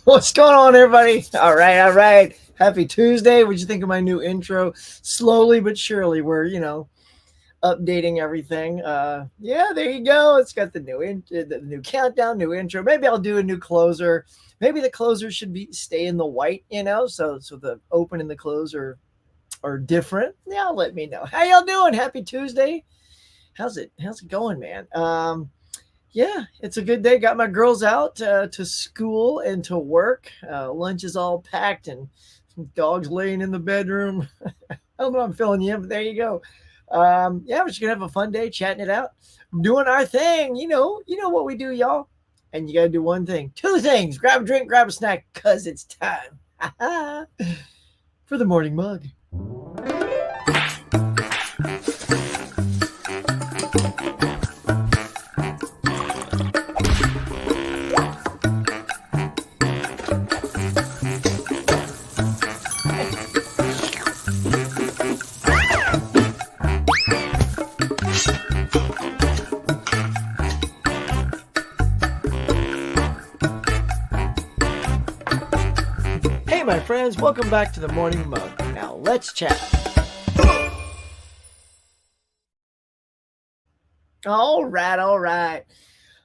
What's going on, everybody? All right. Happy Tuesday. What'd you think of my new intro? Slowly but surely, we're updating everything. Yeah, there you go. It's got the new countdown, new intro. Maybe I'll do a new closer. Maybe the closer should stay in the white, so the open and the close are different. Yeah, let me know. How y'all doing? Happy Tuesday. How's it going, man? Yeah, it's a good day. Got my girls out to school and to work. Lunch is all packed and dogs laying in the bedroom. I don't know, I'm filling you in, but there you go. Yeah, we're just gonna have a fun day chatting it out, doing our thing. You know what we do, y'all. And you gotta do one thing, two things: grab a drink, grab a snack, cause it's time for the morning mug. Hey, my friends, welcome back to the morning mug. Now let's chat. All right.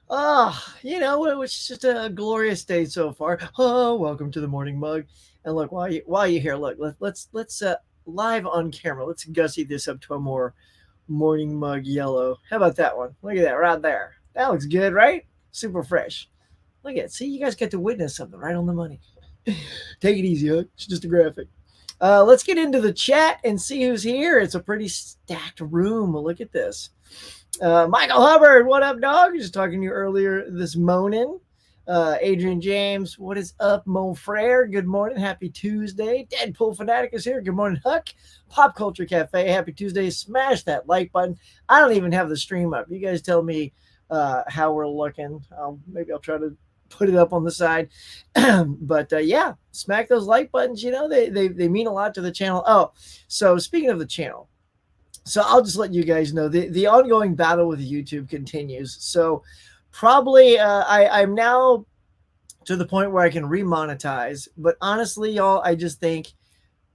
It was just a glorious day so far. Oh, welcome to the morning mug. And look, while you're here, look, let's live on camera. Let's gussy this up to a more morning mug yellow. How about that one? Look at that right there. That looks good, right? Super fresh. Look at it. See, you guys get to witness something right on the money. Take it easy, Hook. It's just a graphic. Let's get into the chat and see who's here. It's a pretty stacked room. Look at this. Michael Hubbard, what up, dog? Just talking to you earlier this morning. Adrian James, what is up, Mo Frere? Good morning. Happy Tuesday. Deadpool Fanatic is here. Good morning, Huck. Pop Culture Cafe, happy Tuesday. Smash that like button. I don't even have the stream up. You guys tell me how we're looking. Maybe I'll try to put it up on the side. But yeah, smack those like buttons. They mean a lot to the channel. Oh, so speaking of the channel, so I'll just let you guys know the ongoing battle with YouTube continues. So probably I'm now to the point where I can remonetize. But honestly, y'all, I just think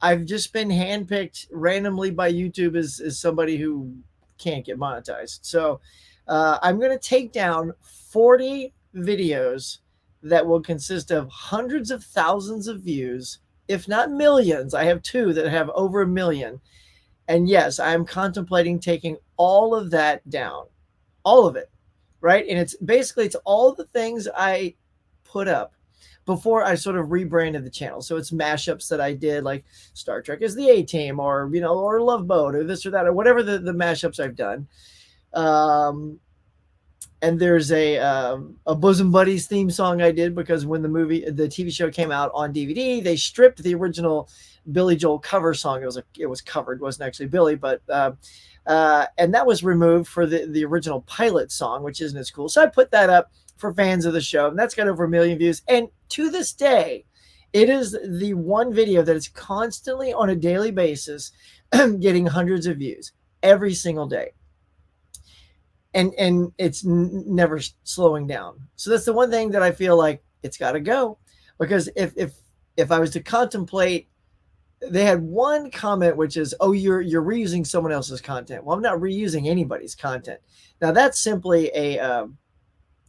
I've just been handpicked randomly by YouTube as somebody who can't get monetized. So I'm going to take down 40 videos that will consist of hundreds of thousands of views, if not millions. I have two that have over 1 million. And yes, I'm contemplating taking all of that down, all of it, right? And it's all the things I put up before I sort of rebranded the channel. So it's mashups that I did, like Star Trek is the A-Team, or or Love Boat, or this or that, or whatever the mashups I've done. And there's a Bosom Buddies theme song I did because when the TV show came out on DVD, they stripped the original Billy Joel cover song. It was covered, wasn't actually Billy, but and that was removed for the original pilot song, which isn't as cool. So I put that up for fans of the show, and that's got over 1 million views. And to this day, it is the one video that is constantly on a daily basis getting hundreds of views every single day. And it's never slowing down. So that's the one thing that I feel like it's got to go, because if I was to contemplate, they had one comment which is, "Oh, you're reusing someone else's content." Well, I'm not reusing anybody's content. Now that's simply a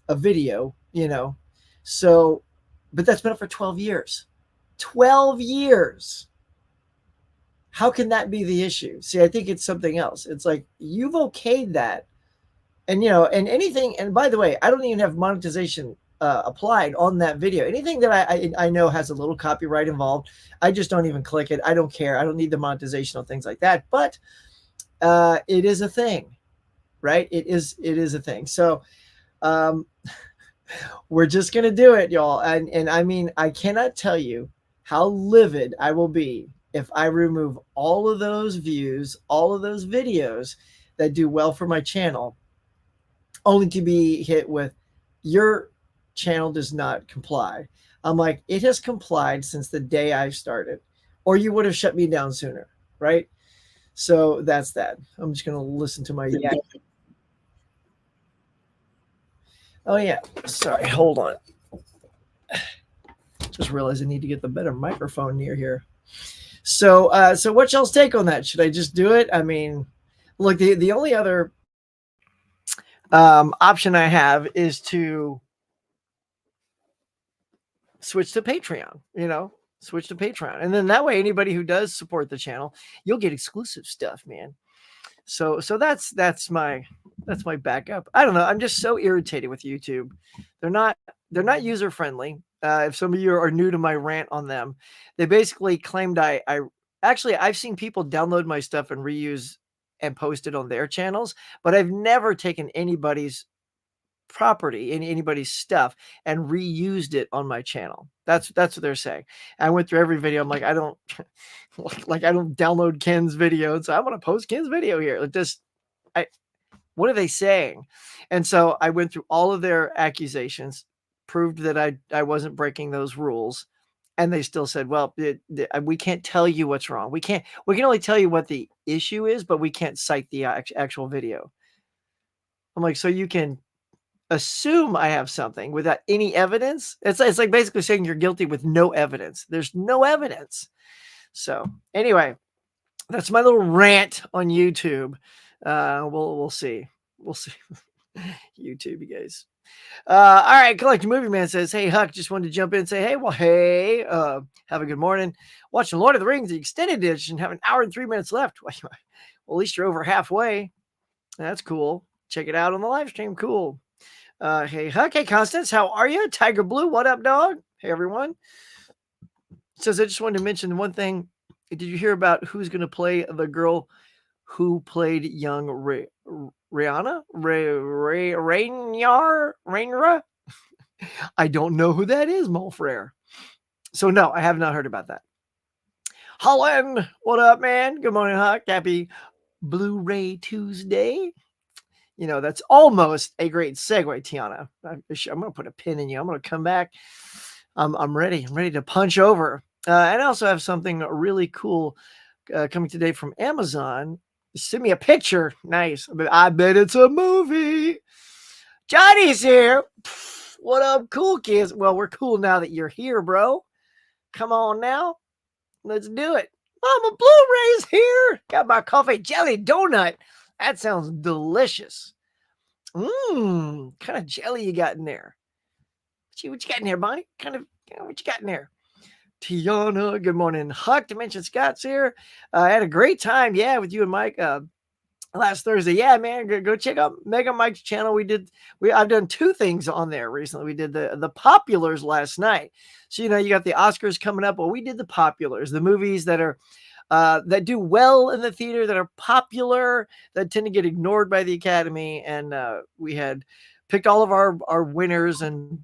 video, So, but that's been up for 12 years. 12 years. How can that be the issue? See, I think it's something else. It's like you've okayed that. And, and anything, and by the way, I don't even have monetization applied on that video. Anything that I know has a little copyright involved, I just don't even click it. I don't care. I don't need the monetization on things like that. But it is a thing, right? It is a thing. So we're just going to do it, y'all. And I mean, I cannot tell you how livid I will be if I remove all of those views, all of those videos that do well for my channel, only to be hit with, your channel does not comply. I'm like, it has complied since the day I started, or you would have shut me down sooner, right? So that's that. I'm just going to listen to my yak. Oh, yeah. Sorry. Hold on. Just realized I need to get the better microphone near here. So, so what's y'all's take on that? Should I just do it? I mean, look, the only other option I have is to switch to Patreon, switch to Patreon. And then that way, anybody who does support the channel, you'll get exclusive stuff, man. So that's my backup. I don't know. I'm just so irritated with YouTube. They're not user friendly. If some of you are new to my rant on them, they basically claimed I actually I've seen people download my stuff and reuse and post it on their channels, but I've never taken anybody's property, anybody's stuff, and reused it on my channel. That's what they're saying. I went through every video. I'm like, I don't like I don't download Ken's video, so I'm gonna post Ken's video here. Like this, what are they saying? And so I went through all of their accusations, proved that I wasn't breaking those rules, and they still said, well, we can't tell you what's wrong. We can only tell you what the issue is, but we can't cite the actual video. I'm like, so you can assume I have something without any evidence? It's like basically saying you're guilty with no evidence. There's no evidence. So anyway, that's my little rant on YouTube. We'll see. We'll see. YouTube, you guys. All right, Collector Movie Man says, hey, Huck, just wanted to jump in and say, hey, have a good morning. Watching Lord of the Rings, the extended edition, have an hour and 3 minutes left. Well, at least you're over halfway. That's cool. Check it out on the live stream. Cool. Hey, Huck. Hey, Constance. How are you? Tiger Blue. What up, dog? Hey, everyone. Says, I just wanted to mention one thing. Did you hear about who's going to play the girl who played young Rihanna? Rainra? I don't know who that is, Mo Frere. So, no, I have not heard about that. Holland. What up, man? Good morning, Huck. Happy Blu-ray Tuesday. That's almost a great segue, Tiana. I'm going to put a pin in you. I'm going to come back. I'm ready. I'm ready to punch over. And I also have something really cool coming today from Amazon. Send me a picture. Nice. I bet it's a movie. Johnny's here. What up, cool kids? Well, we're cool now that you're here, bro. Come on now. Let's do it. Mama Blu-ray's here. Got my coffee jelly donut. That sounds delicious. Kind of jelly you got in there. What you got in there, Bonnie? What you got in there? Tiana, good morning. Huck, Dimension Scott's here. I had a great time, with you and Mike last Thursday. Yeah, man, go check out Mega Mike's channel. I've done 2 things on there recently. We did the populars last night. So, you got the Oscars coming up. Well, we did the populars, the movies that are that do well in the theater, that are popular, that tend to get ignored by the Academy. And we had picked all of our winners and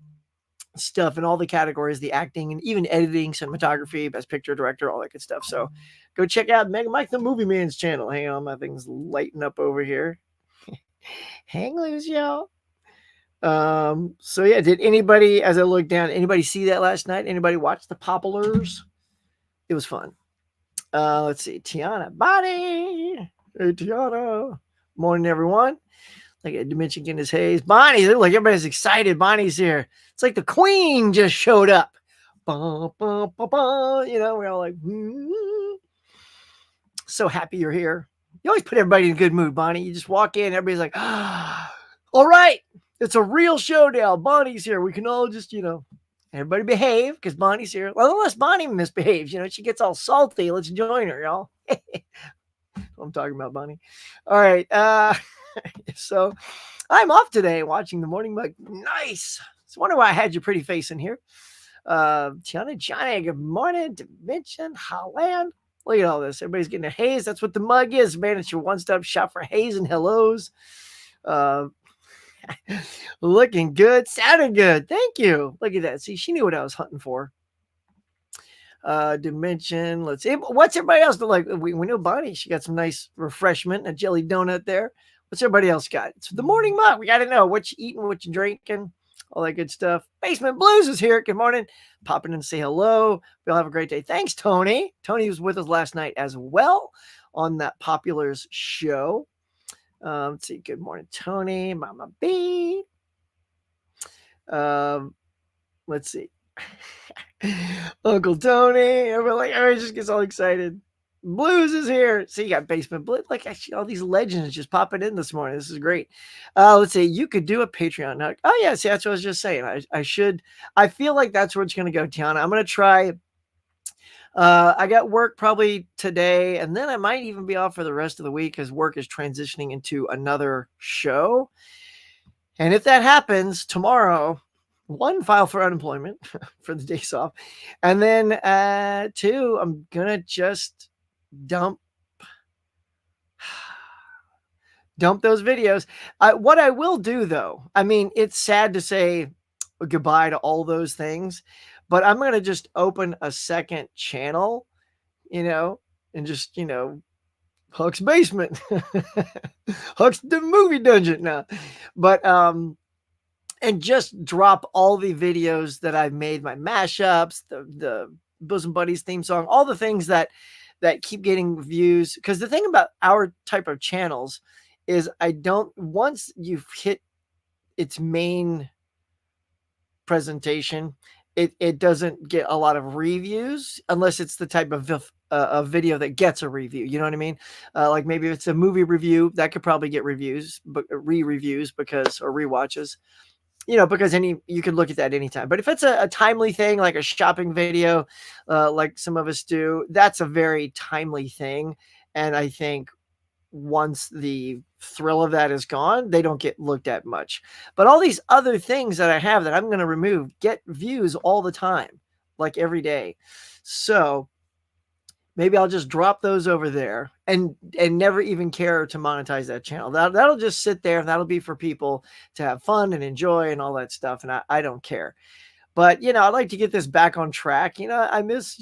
stuff in all the categories, the acting and even editing, cinematography, best picture, director, all that good stuff. So go check out Mega Mike the Movie Man's channel. Hang on, my thing's lighting up over here. Hang loose, y'all. So yeah, did anybody, as I look down, anybody see that last night? Anybody watch the populars? It was fun. Let's see. Tiana, Bonnie. Hey, Tiana. Morning, everyone. Like a Dimension Goodness Hayes. Bonnie, look like everybody's excited. Bonnie's here. It's like the Queen just showed up. Bah, bah, bah, bah. We're all like, so happy you're here. You always put everybody in a good mood, Bonnie. You just walk in, everybody's like, all right, it's a real showdown. Bonnie's here. We can all just, everybody behave because Bonnie's here. Well, unless Bonnie misbehaves, she gets all salty. Let's join her, y'all. I'm talking about Bonnie. All right. So I'm off today watching the Morning Mug. Nice. So wonder why I had your pretty face in here. Johnny, good morning. Dimension, Holland. Look at all this. Everybody's getting a haze. That's what the mug is, man. It's your one-stop shop for haze and hellos. Looking good. Sounding good. Thank you. Look at that. See, she knew what I was hunting for. Dimension. Let's see. What's everybody else like? We know Bonnie. She got some nice refreshment, a jelly donut there. What's everybody else got? It's the Morning Mug. We got to know what you eating, what you drinking, all that good stuff. Basement Blues is here. Good morning. Popping in to say hello. We all have a great day. Thanks, Tony. Tony was with us last night as well on that Populars show. Let's see. Good morning, Tony. Mama B. Let's see. Uncle Tony. Everybody just gets all excited. Blues is here. See, you got Basement Blues. Like, actually, all these legends just popping in this morning. This is great. Let's see. You could do a Patreon. Now, oh, yeah. See, that's what I was just saying. I should. I feel like that's where it's going to go, Tiana. I'm going to try. I got work probably today, and then I might even be off for the rest of the week because work is transitioning into another show. And if that happens tomorrow, one, file for unemployment for the days off. And then two, I'm going to just dump those videos. What I will do, though, I mean, it's sad to say goodbye to all those things, but I'm going to just open a second channel, and just, Huck's Basement, Huck's the Movie Dungeon now. But, and just drop all the videos that I've made, my mashups, the Bosom Buddies theme song, all the things that keep getting views. Because the thing about our type of channels is once you've hit its main presentation, it doesn't get a lot of reviews unless it's the type of a video that gets a review. You know what I mean? Like maybe if it's a movie review, that could probably get reviews, but re-reviews or rewatches. Because you can look at that anytime. But if it's a timely thing, like a shopping video, like some of us do, that's a very timely thing. And I think once the thrill of that is gone, they don't get looked at much. But all these other things that I have that I'm going to remove get views all the time, like every day. So maybe I'll just drop those over there and never even care to monetize that channel. That'll just sit there, and that'll be for people to have fun and enjoy and all that stuff. And I don't care. But, I'd like to get this back on track. I miss,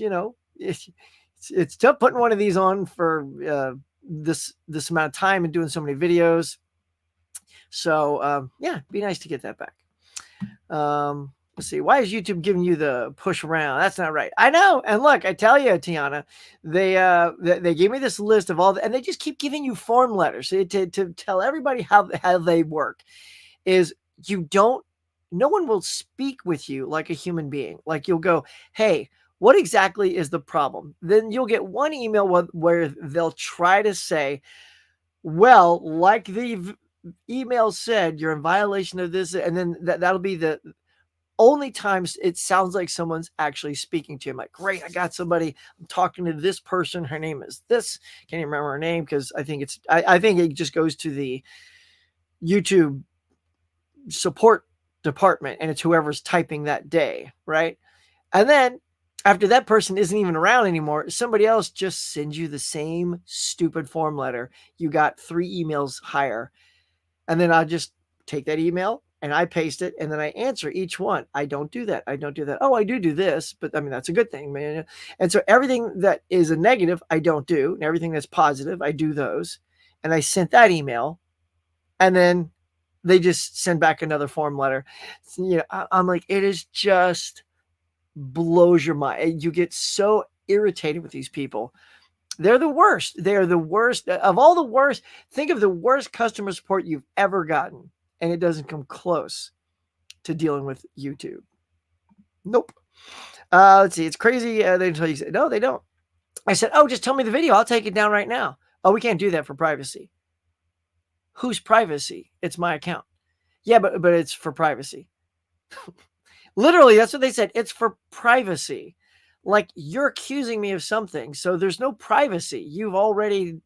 it's tough putting one of these on for this amount of time and doing so many videos. So, yeah, be nice to get that back. Let's see. Why is YouTube giving you the push around? That's not right. I know. And look, I tell you, Tiana, they gave me this list of all, and they just keep giving you form letters to tell everybody how they work. Is no one will speak with you like a human being. Like you'll go, hey, what exactly is the problem? Then you'll get one email where they'll try to say, well, like the email said, you're in violation of this, and then that'll be the only times it sounds like someone's actually speaking to you. I'm like, great, I got somebody. I'm talking to this person. Her name is this. Can't even remember her name because I think it just goes to the YouTube support department, and it's whoever's typing that day, right? And then after that person isn't even around anymore, somebody else just sends you the same stupid form letter. You got 3 emails higher. And then I'll just take that email and I paste it, and then I answer each one. I don't do that. I don't do that. Oh, I do this, but I mean, that's a good thing, man. And so everything that is a negative, I don't do. And everything that's positive, I do those. And I sent that email, and then they just send back another form letter. So, I'm like, it is just blows your mind. You get so irritated with these people. They're the worst. They're the worst of all the worst. Think of the worst customer support you've ever gotten, and it doesn't come close to dealing with YouTube. Nope. Let's see. It's crazy. They tell you, no, they don't. I said, oh, just tell me the video. I'll take it down right now. Oh, we can't do that for privacy. Whose privacy? It's my account. Yeah, but it's for privacy. Literally, that's what they said. It's for privacy. Like, you're accusing me of something, so there's no privacy. You've already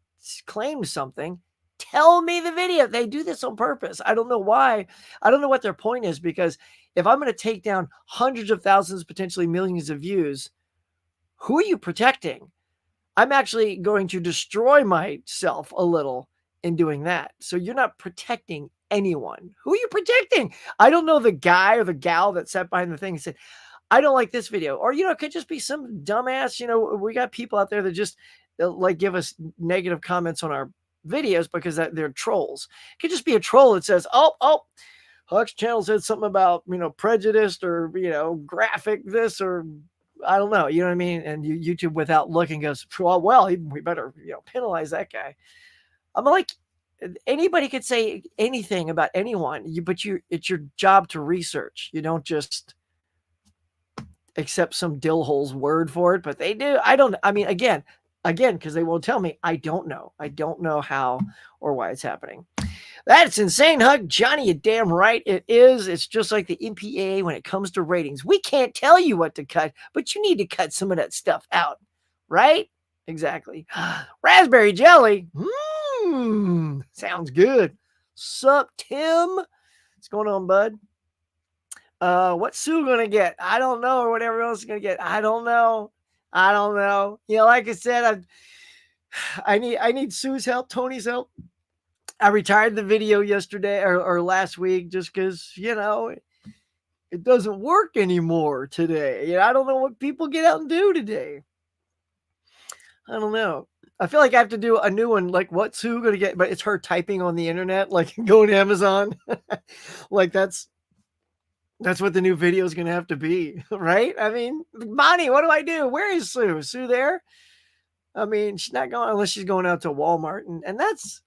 claimed something. Tell me the video. They do this on purpose. I don't know why. I don't know what their point is, because if I'm going to take down hundreds of thousands, potentially millions of views, who are you protecting? I'm actually going to destroy myself a little in doing that. So you're not protecting anyone. Who are you protecting? I don't know the guy or the gal that sat behind the thing and said, I don't like this video. Or, it could just be some dumbass, we got people out there that just like give us negative comments on our videos because they're trolls. It could just be a troll that says, oh, Huck's channel said something about, prejudiced or, graphic this, or I don't know, you know what I mean? And YouTube without looking goes, well, we better, penalize that guy. I'm like, anybody could say anything about anyone, but it's your job to research. You don't just accept some dillhole's word for it, but they do. I mean, again, because they won't tell me. I don't know. I don't know how or why it's happening. That's insane, Hug. Johnny, you damn right it is. It's just like the MPAA when it comes to ratings. We can't tell you what to cut, but you need to cut some of that stuff out, right? Exactly. Raspberry jelly. Sounds good. Sup, Tim? What's going on, bud? What's Sue gonna get? I don't know, or whatever else is gonna get. I don't know. You know, like I said, I need Sue's help, Tony's help. I retired the video yesterday or last week just because, you know, it doesn't work anymore today. You know, I don't know what people get out and do today. I don't know. I feel like I have to do a new one, like what's who gonna get, but it's her typing on the internet, like going to Amazon. Like that's what the new video is gonna have to be, right? I mean, Bonnie, what do I do? Where is Sue? Sue there? I mean, she's not going unless she's going out to Walmart, and that's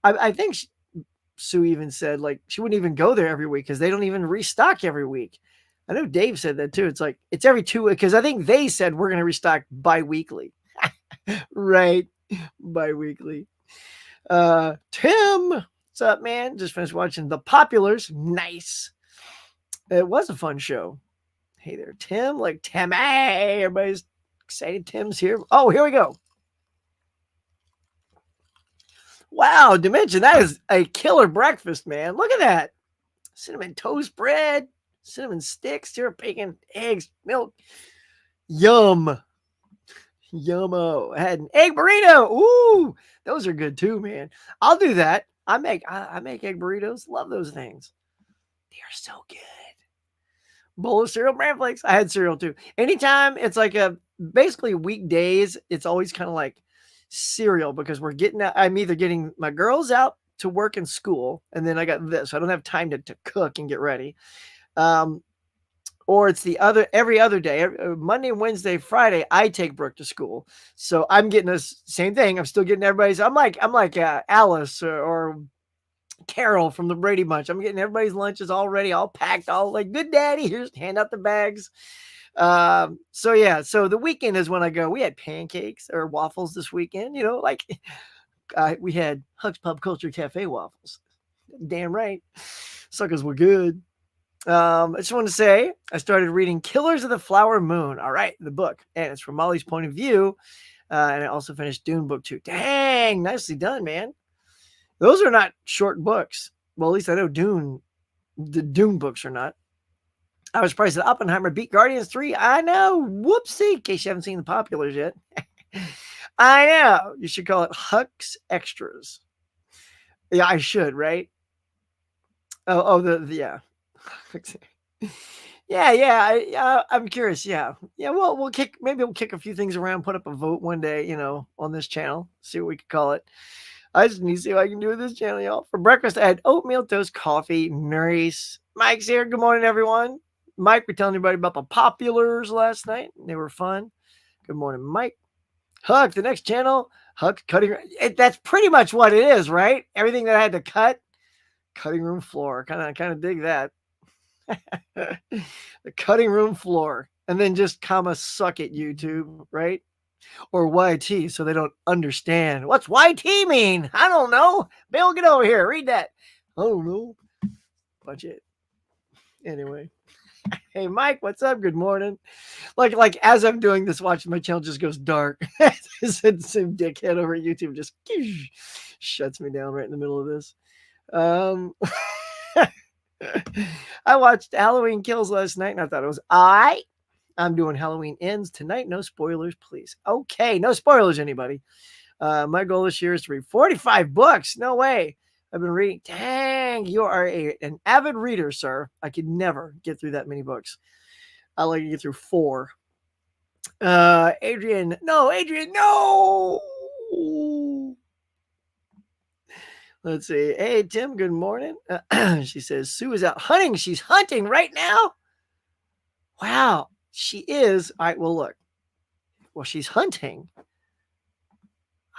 I think Sue even said like she wouldn't even go there every week because they don't even restock every week. I know Dave said that too. It's like it's every 2 weeks because I think they said we're going to restock bi-weekly. Right, bi-weekly. Tim, what's up, man? Just finished watching The Populars. Nice. It was a fun show. Hey there, Tim. Like Tim. Hey, everybody's excited. Tim's here. Oh, here we go. Wow, Dimension, that is a killer breakfast, man. Look at that. Cinnamon toast bread, cinnamon sticks, syrup, bacon, eggs, milk. Yum. Yummo. I had an egg burrito. Ooh, those are good too, man. I'll do that. I make egg burritos. Love those things. They are so good. Bowl of cereal, bran flakes. I had cereal too. Anytime it's like basically weekdays, it's always kind of like cereal because I'm either getting my girls out to work and school, and then I got this. I don't have time to cook and get ready. Or it's every other day, Monday, Wednesday, Friday, I take Brooke to school. So I'm getting this same thing. I'm still getting everybody's. I'm like Alice or Carol from the Brady Bunch. I'm getting everybody's lunches all ready, all packed, all like good daddy. Here's hand out the bags. So yeah, so the weekend is when I go. We had pancakes or waffles this weekend, you know, like we had Huck's Pub Culture Cafe waffles. Damn right. Suckers were good. I just want to say I started reading Killers of the Flower Moon. All right, the book. And it's from Molly's point of view. And I also finished Dune book 2. Dang, nicely done, man. Those are not short books. Well, at least I know the Dune books are not. I was surprised that Oppenheimer beat Guardians 3. I know. Whoopsie. In case you haven't seen The Populars yet. I know. You should call it Huck's Extras. Yeah, I should, right? Yeah. Yeah. I'm curious. Yeah. Well, maybe we'll kick a few things around, put up a vote one day, you know, on this channel, see what we could call it. I just need to see what I can do with this channel, y'all. For breakfast, I had oatmeal toast, coffee, nice. Mike's here. Good morning, everyone. Mike, we're telling everybody about the Populars last night. They were fun. Good morning, Mike. Huck, the next channel, Huck cutting. That's pretty much what it is, right? Everything that I had to cut, cutting room floor. Kind of dig that. The cutting room floor, and then just suck it, YouTube, right? Or YT, so they don't understand. What's YT mean? I don't know. Bill, get over here. Read that. I don't know. Budget. Anyway. Hey, Mike, what's up? Good morning. Like as I'm doing this, watching my channel just goes dark. Some dickhead over at YouTube just shuts me down right in the middle of this. I watched Halloween Kills last night, and I thought it was I'm doing Halloween Ends tonight. No spoilers, please. Okay, no spoilers, anybody. My goal this year is to read 45 books. No way. I've been reading. Dang, you are an avid reader, sir. I could never get through that many books. I like to get through 4. Adrian, no. Let's see. Hey, Tim, good morning. She says, Sue is out hunting. She's hunting right now. Wow, she is. All right, well, look. Well, she's hunting.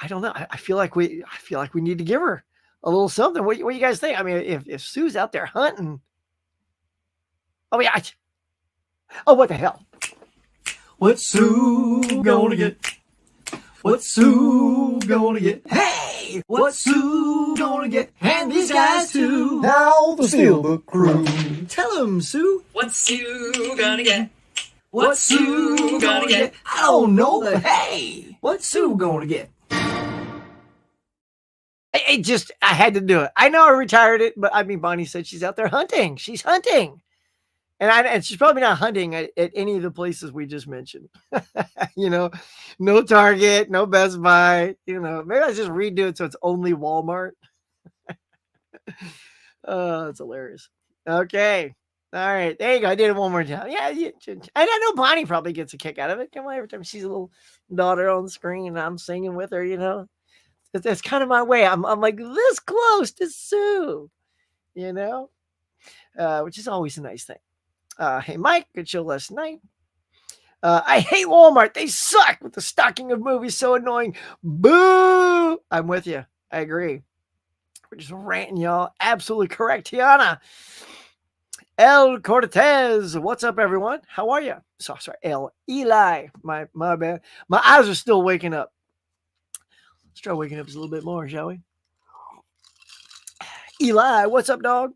I don't know. I feel like we need to give her a little something. What do you guys think? I mean, if Sue's out there hunting. Oh, yeah. Oh, what the hell? What's Sue gonna get? What's Sue gonna get? Hey! What's Sue gonna get? Hand these guys to Hal the Steelbook Crew. Tell him, Sue. What's Sue gonna get? What's Sue gonna get? I don't know, but hey! What's Sue gonna get? I had to do it. I know I retired it, but I mean, Bonnie said she's out there hunting. She's hunting. And she's probably not hunting at any of the places we just mentioned. You know, no Target, no Best Buy. You know, maybe I just redo it so it's only Walmart. Oh, that's hilarious. Okay. All right. There you go. I did it one more time. Yeah. And I know Bonnie probably gets a kick out of it. Come on, every time she's a little daughter on the screen and I'm singing with her, you know. That's kind of my way. I'm like this close to Sue, you know, which is always a nice thing. Hey, Mike, good show last night. I hate Walmart. They suck with the stocking of movies. So annoying. Boo. I'm with you. I agree. We're just ranting, y'all. Absolutely correct, Tiana. El Cortez. What's up, everyone? How are you? Sorry, El Eli. My bad. My eyes are still waking up. Let's try waking up just a little bit more, shall we? Eli, what's up, dog?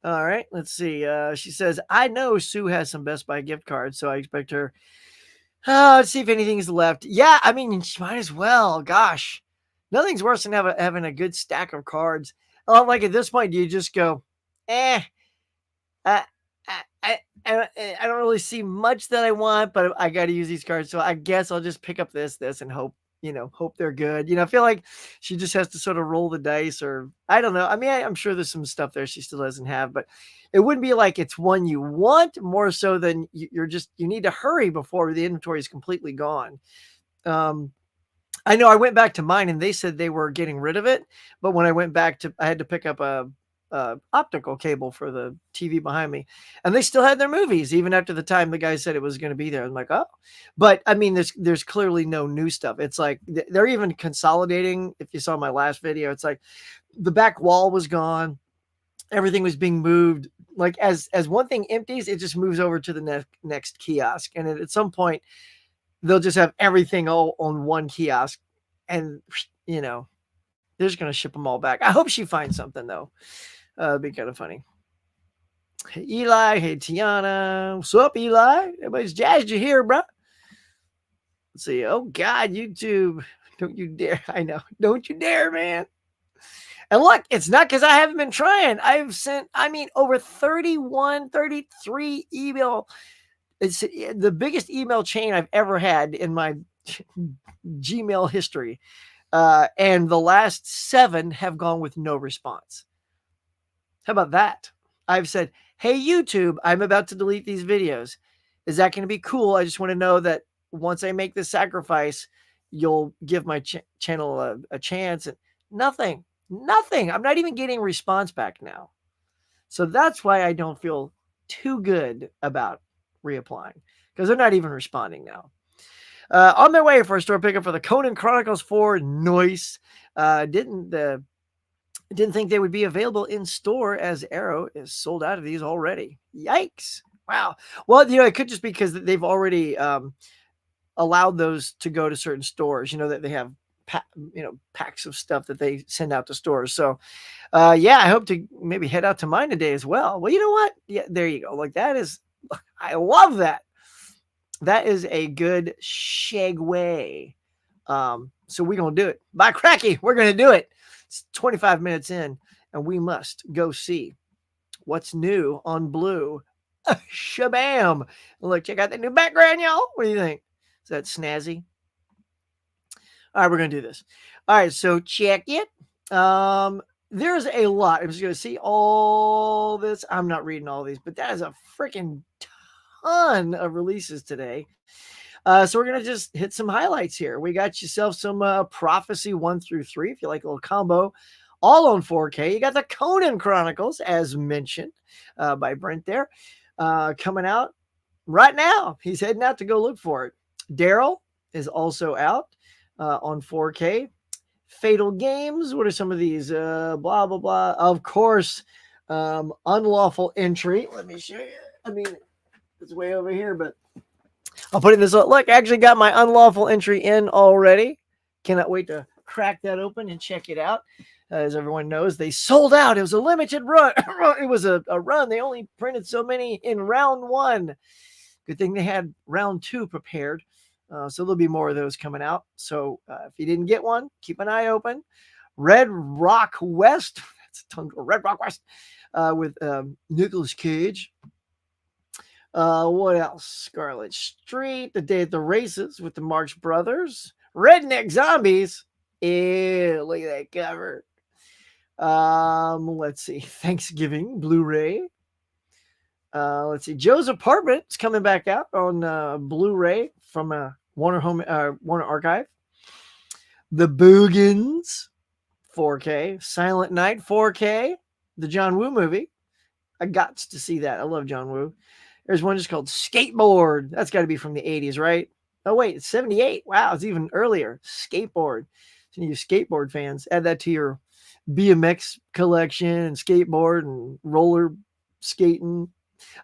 All right, let's see. She says, I know Sue has some Best Buy gift cards, so I expect her. Let's see if anything is left. Yeah, I mean, she might as well. Gosh, nothing's worse than having a good stack of cards. Like at this point, do you just go, I don't really see much that I want, but I got to use these cards, so I guess I'll just pick up this, and hope they're good. I feel like she just has to sort of roll the dice, or I don't know. I mean, I'm sure there's some stuff there she still doesn't have, but it wouldn't be like it's one you want, more so than you need to hurry before the inventory is completely gone. I know I went back to mine and they said they were getting rid of it, but when I went back I had to pick up a optical cable for the TV behind me, and they still had their movies even after the time the guy said it was going to be there. I'm like, oh, but I mean, there's clearly no new stuff. It's like they're even consolidating. If you saw my last video, it's like the back wall was gone, everything was being moved. Like as one thing empties, it just moves over to the next kiosk, and at some point they'll just have everything all on one kiosk, and they're just going to ship them all back. I hope she finds something though. It'd be kind of funny. Hey, Eli. Hey, Tiana. What's up, Eli? Everybody's jazzed you here, bro. Let's see. Oh, God, YouTube. Don't you dare. I know. Don't you dare, man. And look, it's not because I haven't been trying. I've sent, over 31, 33 email. It's the biggest email chain I've ever had in my Gmail history. And the last 7 have gone with no response. How about that? I've said, hey, YouTube, I'm about to delete these videos. Is that going to be cool? I just want to know that once I make this sacrifice, you'll give my channel a chance. And nothing. I'm not even getting a response back now. So that's why I don't feel too good about reapplying, because they're not even responding now. On my way for a store pickup for the Conan Chronicles 4 Noise. Didn't think they would be available in store, as Arrow is sold out of these already. Yikes. Wow. Well, it could just be because they've already allowed those to go to certain stores, that they have packs of stuff that they send out to stores. So I hope to maybe head out to mine today as well. Well, you know what? Yeah, there you go. Like I love that. That is a good segue. So we're going to do it. By cracky, we're going to do it. It's 25 minutes in, and we must go see what's new on Blue. Shabam. Look, check out that new background, y'all. What do you think? Is that snazzy? All right, we're going to do this. All right, so check it. There's a lot. I'm just going to see all this. I'm not reading all these, but that is a freaking ton of releases today. So we're going to just hit some highlights here. We got yourself some Prophecy 1 through 3, if you like a little combo, all on 4K. You got the Conan Chronicles, as mentioned by Brent there, coming out right now. He's heading out to go look for it. Daryl is also out on 4K. Fatal Games. What are some of these? Blah, blah, blah. Of course, Unlawful Entry. Let me show you. It's way over here, but I'll put it in this. Look, I actually got my unlawful entry in already. Cannot wait to crack that open and check it out. As everyone knows, they sold out. It was a limited run. It was a run. They only printed so many in round one. Good thing they had round two prepared. So there'll be more of those coming out. So if you didn't get one, keep an eye open. Red Rock West. That's a tongue. Red Rock West with Nicolas Cage. What else? Scarlet Street, The Day at the Races with the Marx Brothers. Redneck Zombies. Ew, look at that cover. Let's see. Thanksgiving Blu-ray. Let's see. Joe's Apartment is coming back out on Blu-ray from Warner Archive. The Boogans 4K. Silent Night 4K. The John Woo movie. I got to see that. I love John Woo. There's one just called Skateboard. That's got to be from the 80s, right? Oh, wait, it's 78. Wow, it's even earlier. Skateboard. So you skateboard fans, add that to your BMX collection and skateboard and roller skating.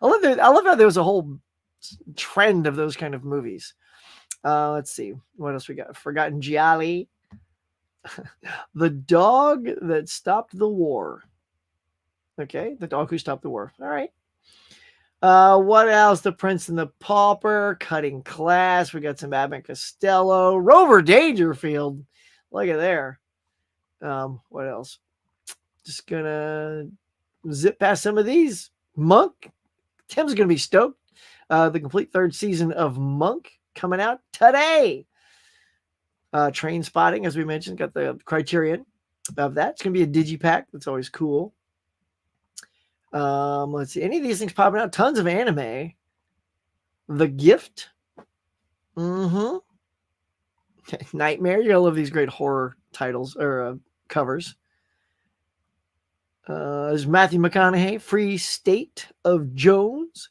I love how there was a whole trend of those kind of movies. Let's see. What else we got? Forgotten Gialli. The Dog That Stopped the War. Okay, The Dog Who Stopped the War. All right. What else? The Prince and the Pauper, Cutting Class. We got some Abbott Costello, Rover Dangerfield. Look at there. What else? Just gonna zip past some of these. Monk. Tim's gonna be stoked. The complete third season of Monk coming out today. Train Spotting, as we mentioned, got the Criterion of that. It's gonna be a digipack. That's always cool. Let's see. Any of these things popping out? Tons of anime. The Gift. Nightmare. You're gonna love these great horror titles or covers. There's Matthew McConaughey. Free State of Jones.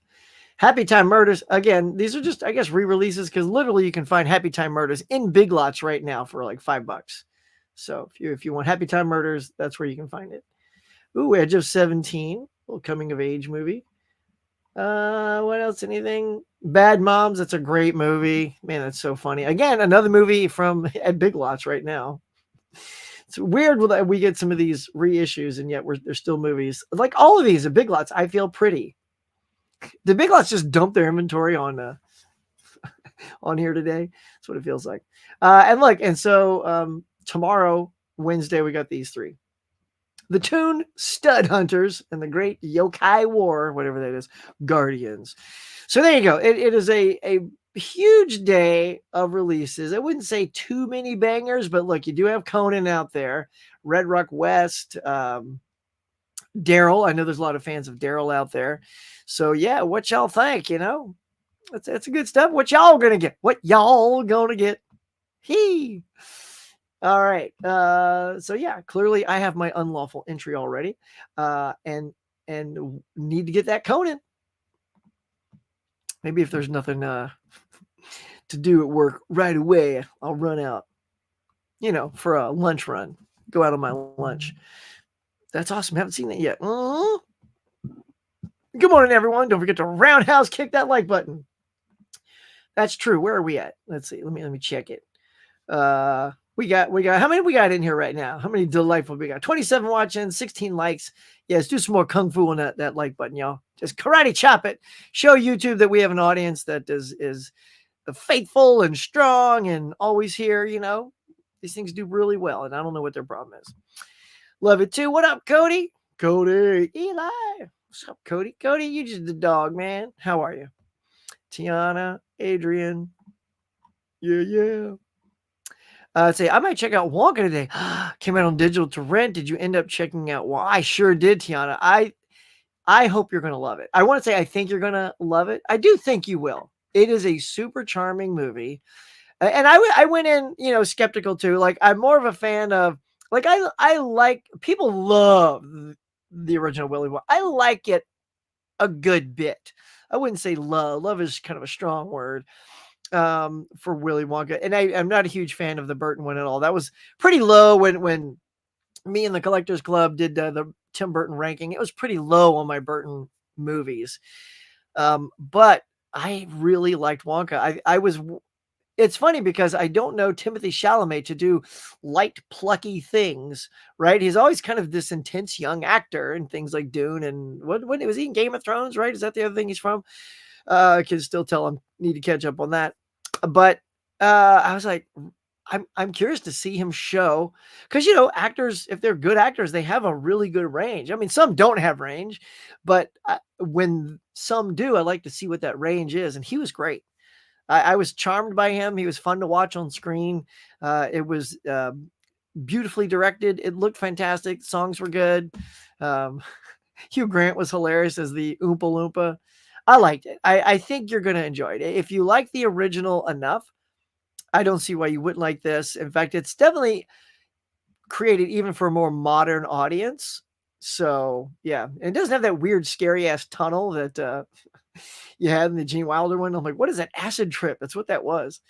Happy Time Murders. Again, these are just, I guess, re-releases because literally you can find Happy Time Murders in Big Lots right now for like $5. So if you want Happy Time Murders, that's where you can find it. Ooh, Edge of 17. Little coming of age movie. What else? Anything? Bad Moms. That's a great movie. Man, that's so funny. Again, another movie from at Big Lots right now. It's weird that we get some of these reissues and yet they're still movies. Like all of these at Big Lots, I feel pretty. The Big Lots just dump their inventory on on here today. That's what it feels like. And so tomorrow, Wednesday, we got these three. The Toon Stud Hunters and the Great Yokai War, whatever that is, Guardians. So there you go. It is a huge day of releases. I wouldn't say too many bangers, but look, you do have Conan out there, Red Rock West, Daryl. I know there's a lot of fans of Daryl out there. So yeah, what y'all think? You know, that's a good stuff. What y'all gonna get? What y'all gonna get? All right. So yeah, clearly I have my unlawful entry already, and need to get that Conan. Maybe if there's nothing to do at work right away, I'll run out. You know, for a lunch run, go out on my lunch. That's awesome. Haven't seen that yet. Good morning, everyone. Don't forget to roundhouse kick that like button. That's true. Where are we at? Let's see. Let me check it. We got how many we got in here right now? How many delightful we got? 27 watching, 16 likes. Yeah, let's do some more kung fu on that like button, y'all. Just karate chop it. Show YouTube that we have an audience that is faithful and strong and always here. You know, these things do really well, and I don't know what their problem is. Love it too. What up, Cody? Cody, Eli. What's up, Cody? Cody, you just the dog, man. How are you? Tiana, Adrian. Yeah. Say, I might check out Wonka today. Came out on digital to rent. Did you end up checking out Wonka? I sure did, Tiana. I hope you're going to love it. I want to say I think you're going to love it. I do think you will. It is a super charming movie. And I went in, you know, skeptical too. Like, I'm more of a fan of, like, I like, people love the original Willy Wonka. I like it a good bit. I wouldn't say love. Love is kind of a strong word. For Willy Wonka, and I'm not a huge fan of the Burton one at all. That was pretty low when me and the Collectors Club did the Tim Burton ranking. It was pretty low on my Burton movies, but I really liked Wonka. It's funny because I don't know Timothy Chalamet to do light, plucky things, right? He's always kind of this intense young actor in things like Dune and what was he in Game of Thrones, right? Is that the other thing he's from? I can still tell I need to catch up on that. But I was like, I'm curious to see him show because actors, if they're good actors, they have a really good range. I mean, some don't have range, but when some do, I like to see what that range is. And he was great. I was charmed by him. He was fun to watch on screen. It was beautifully directed. It looked fantastic. Songs were good. Um, Hugh Grant was hilarious as the Oompa Loompa. I liked it. I think you're going to enjoy it. If you like the original enough, I don't see why you wouldn't like this. In fact, it's definitely created even for a more modern audience. So, yeah. And it doesn't have that weird, scary ass tunnel that you had in the Gene Wilder one. I'm like, what is that acid trip? That's what that was.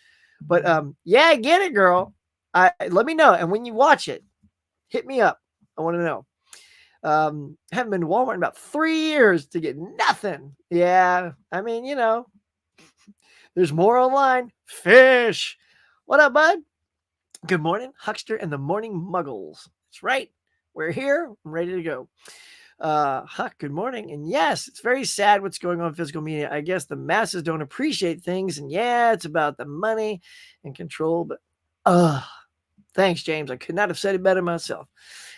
But yeah, I get it, girl. Let me know. And when you watch it, hit me up. I want to know. Haven't been to Walmart in about 3 years to get nothing. Yeah, I mean, there's more online. Fish. What up, bud? Good morning, Huckster and the Morning Muggles. That's right. We're here. I'm ready to go. Huck, good morning. And yes, it's very sad what's going on in physical media. I guess the masses don't appreciate things. And yeah, it's about the money and control. But thanks, James. I could not have said it better myself.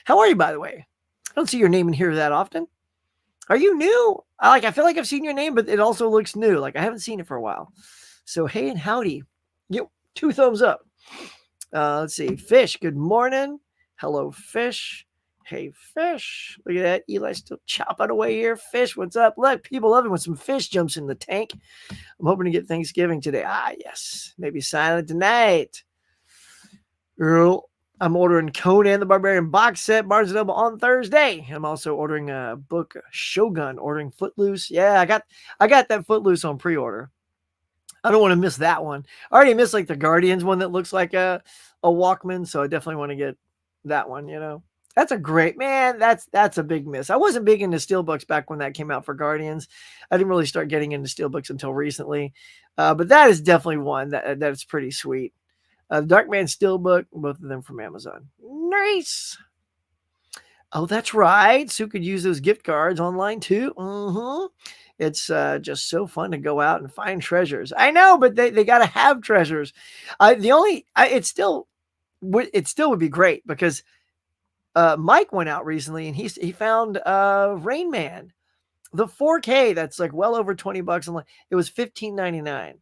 How are you, by the way? I don't see your name in here that often. Are you new? I feel like I've seen your name, but it also looks new. Like I haven't seen it for a while. So hey and howdy. Yep, 2 thumbs up. Let's see. Fish, good morning. Hello, Fish. Hey, Fish. Look at that. Eli still chopping away here. Fish, what's up? Look, people love it when some fish jumps in the tank. I'm hoping to get Thanksgiving today. Yes. Maybe silent tonight. Girl, I'm ordering Conan the Barbarian box set, Barnes & Noble on Thursday. I'm also ordering a book, Shogun, ordering Footloose. Yeah, I got that Footloose on pre-order. I don't want to miss that one. I already missed like the Guardians one that looks like a Walkman, so I definitely want to get that one, That's a great, man, that's a big miss. I wasn't big into steelbooks back when that came out for Guardians. I didn't really start getting into steelbooks until recently. But that is definitely one that's pretty sweet. Darkman Steelbook, both of them from Amazon. Nice. Oh, that's right. Sue could use those gift cards online too. It's just so fun to go out and find treasures. I know, but they got to have treasures. It still would be great because Mike went out recently and he found Rain Man, the 4K. That's like well over $20 online. It was $15.99.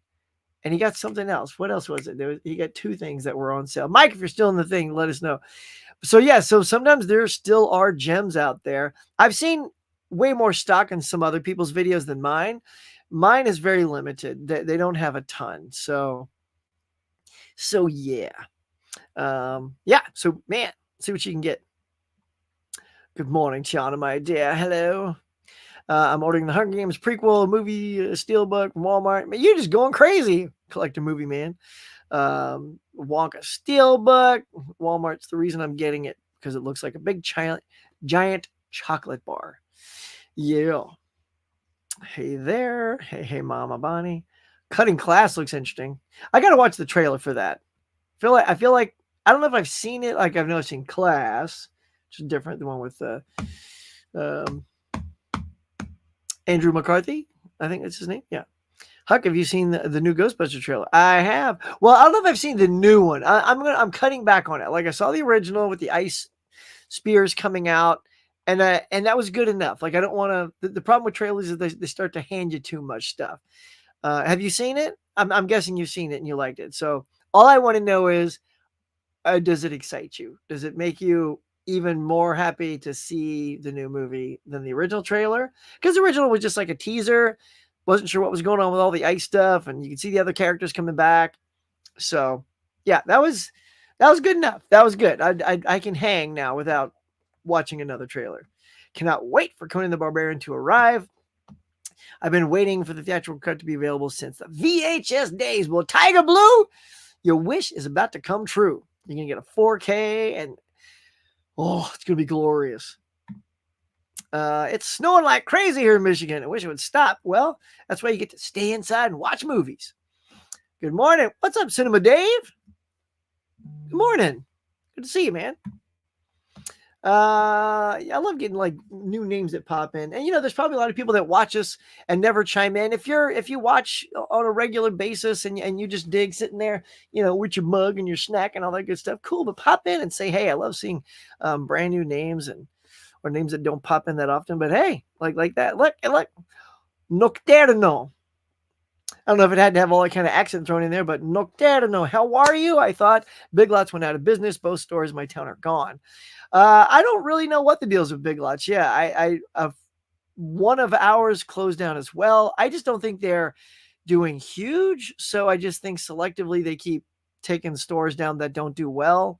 And he got something else. What else was it? He got 2 things that were on sale. Mike, if you're still in the thing, let us know. So yeah, so sometimes there still are gems out there. I've seen way more stock in some other people's videos than mine. Mine is very limited. They don't have a ton. So yeah. Yeah. So man, see what you can get. Good morning, Tiana, my dear. Hello. I'm ordering the Hunger Games prequel movie steelbook from Walmart. Man, you're just going crazy, collector movie man. Wonka steelbook. Walmart's the reason I'm getting it because it looks like a big giant chocolate bar. Yeah. Hey there. Hey, Mama Bonnie. Cutting Class looks interesting. I gotta watch the trailer for that. I feel like I don't know if I've seen it. Like I've never seen Class, which is different. The one with Andrew McCarthy, I think that's his name. Yeah. Huck, have you seen the new Ghostbuster trailer? I have. Well, I don't know if I've seen the new one. I'm cutting back on it. Like I saw the original with the ice spears coming out, and that was good enough. Like I don't want to. The problem with trailers is they start to hand you too much stuff. Have you seen it? I'm guessing you've seen it and you liked it. So all I want to know is, does it excite you? Does it make you even more happy to see the new movie than the original trailer? Because the original was just like a teaser. Wasn't sure what was going on with all the ice stuff, and you can see the other characters coming back. So yeah, that was good enough. That was good. I can hang now without watching another trailer. Cannot wait for Conan the Barbarian to arrive. I've been waiting for the theatrical cut to be available since the VHS days. Well, Tiger Blue, your wish is about to come true. You're gonna get a 4K and oh, it's going to be glorious. It's snowing like crazy here in Michigan. I wish it would stop. Well, that's why you get to stay inside and watch movies. Good morning. What's up, Cinema Dave? Good morning. Good to see you, man. I love getting like new names that pop in, and there's probably a lot of people that watch us and never chime in. If you watch on a regular basis and you just dig sitting there, with your mug and your snack and all that good stuff, cool. But pop in and say, hey, I love seeing brand new names or names that don't pop in that often. But hey, like that, look, Nocterno. I don't know if it had to have all that kind of accent thrown in there, but Nocterno, how are you? I thought Big Lots went out of business. Both stores in my town are gone. I don't really know what the deal is with Big Lots. Yeah, one of ours closed down as well. I just don't think they're doing huge. So I just think selectively they keep taking stores down that don't do well.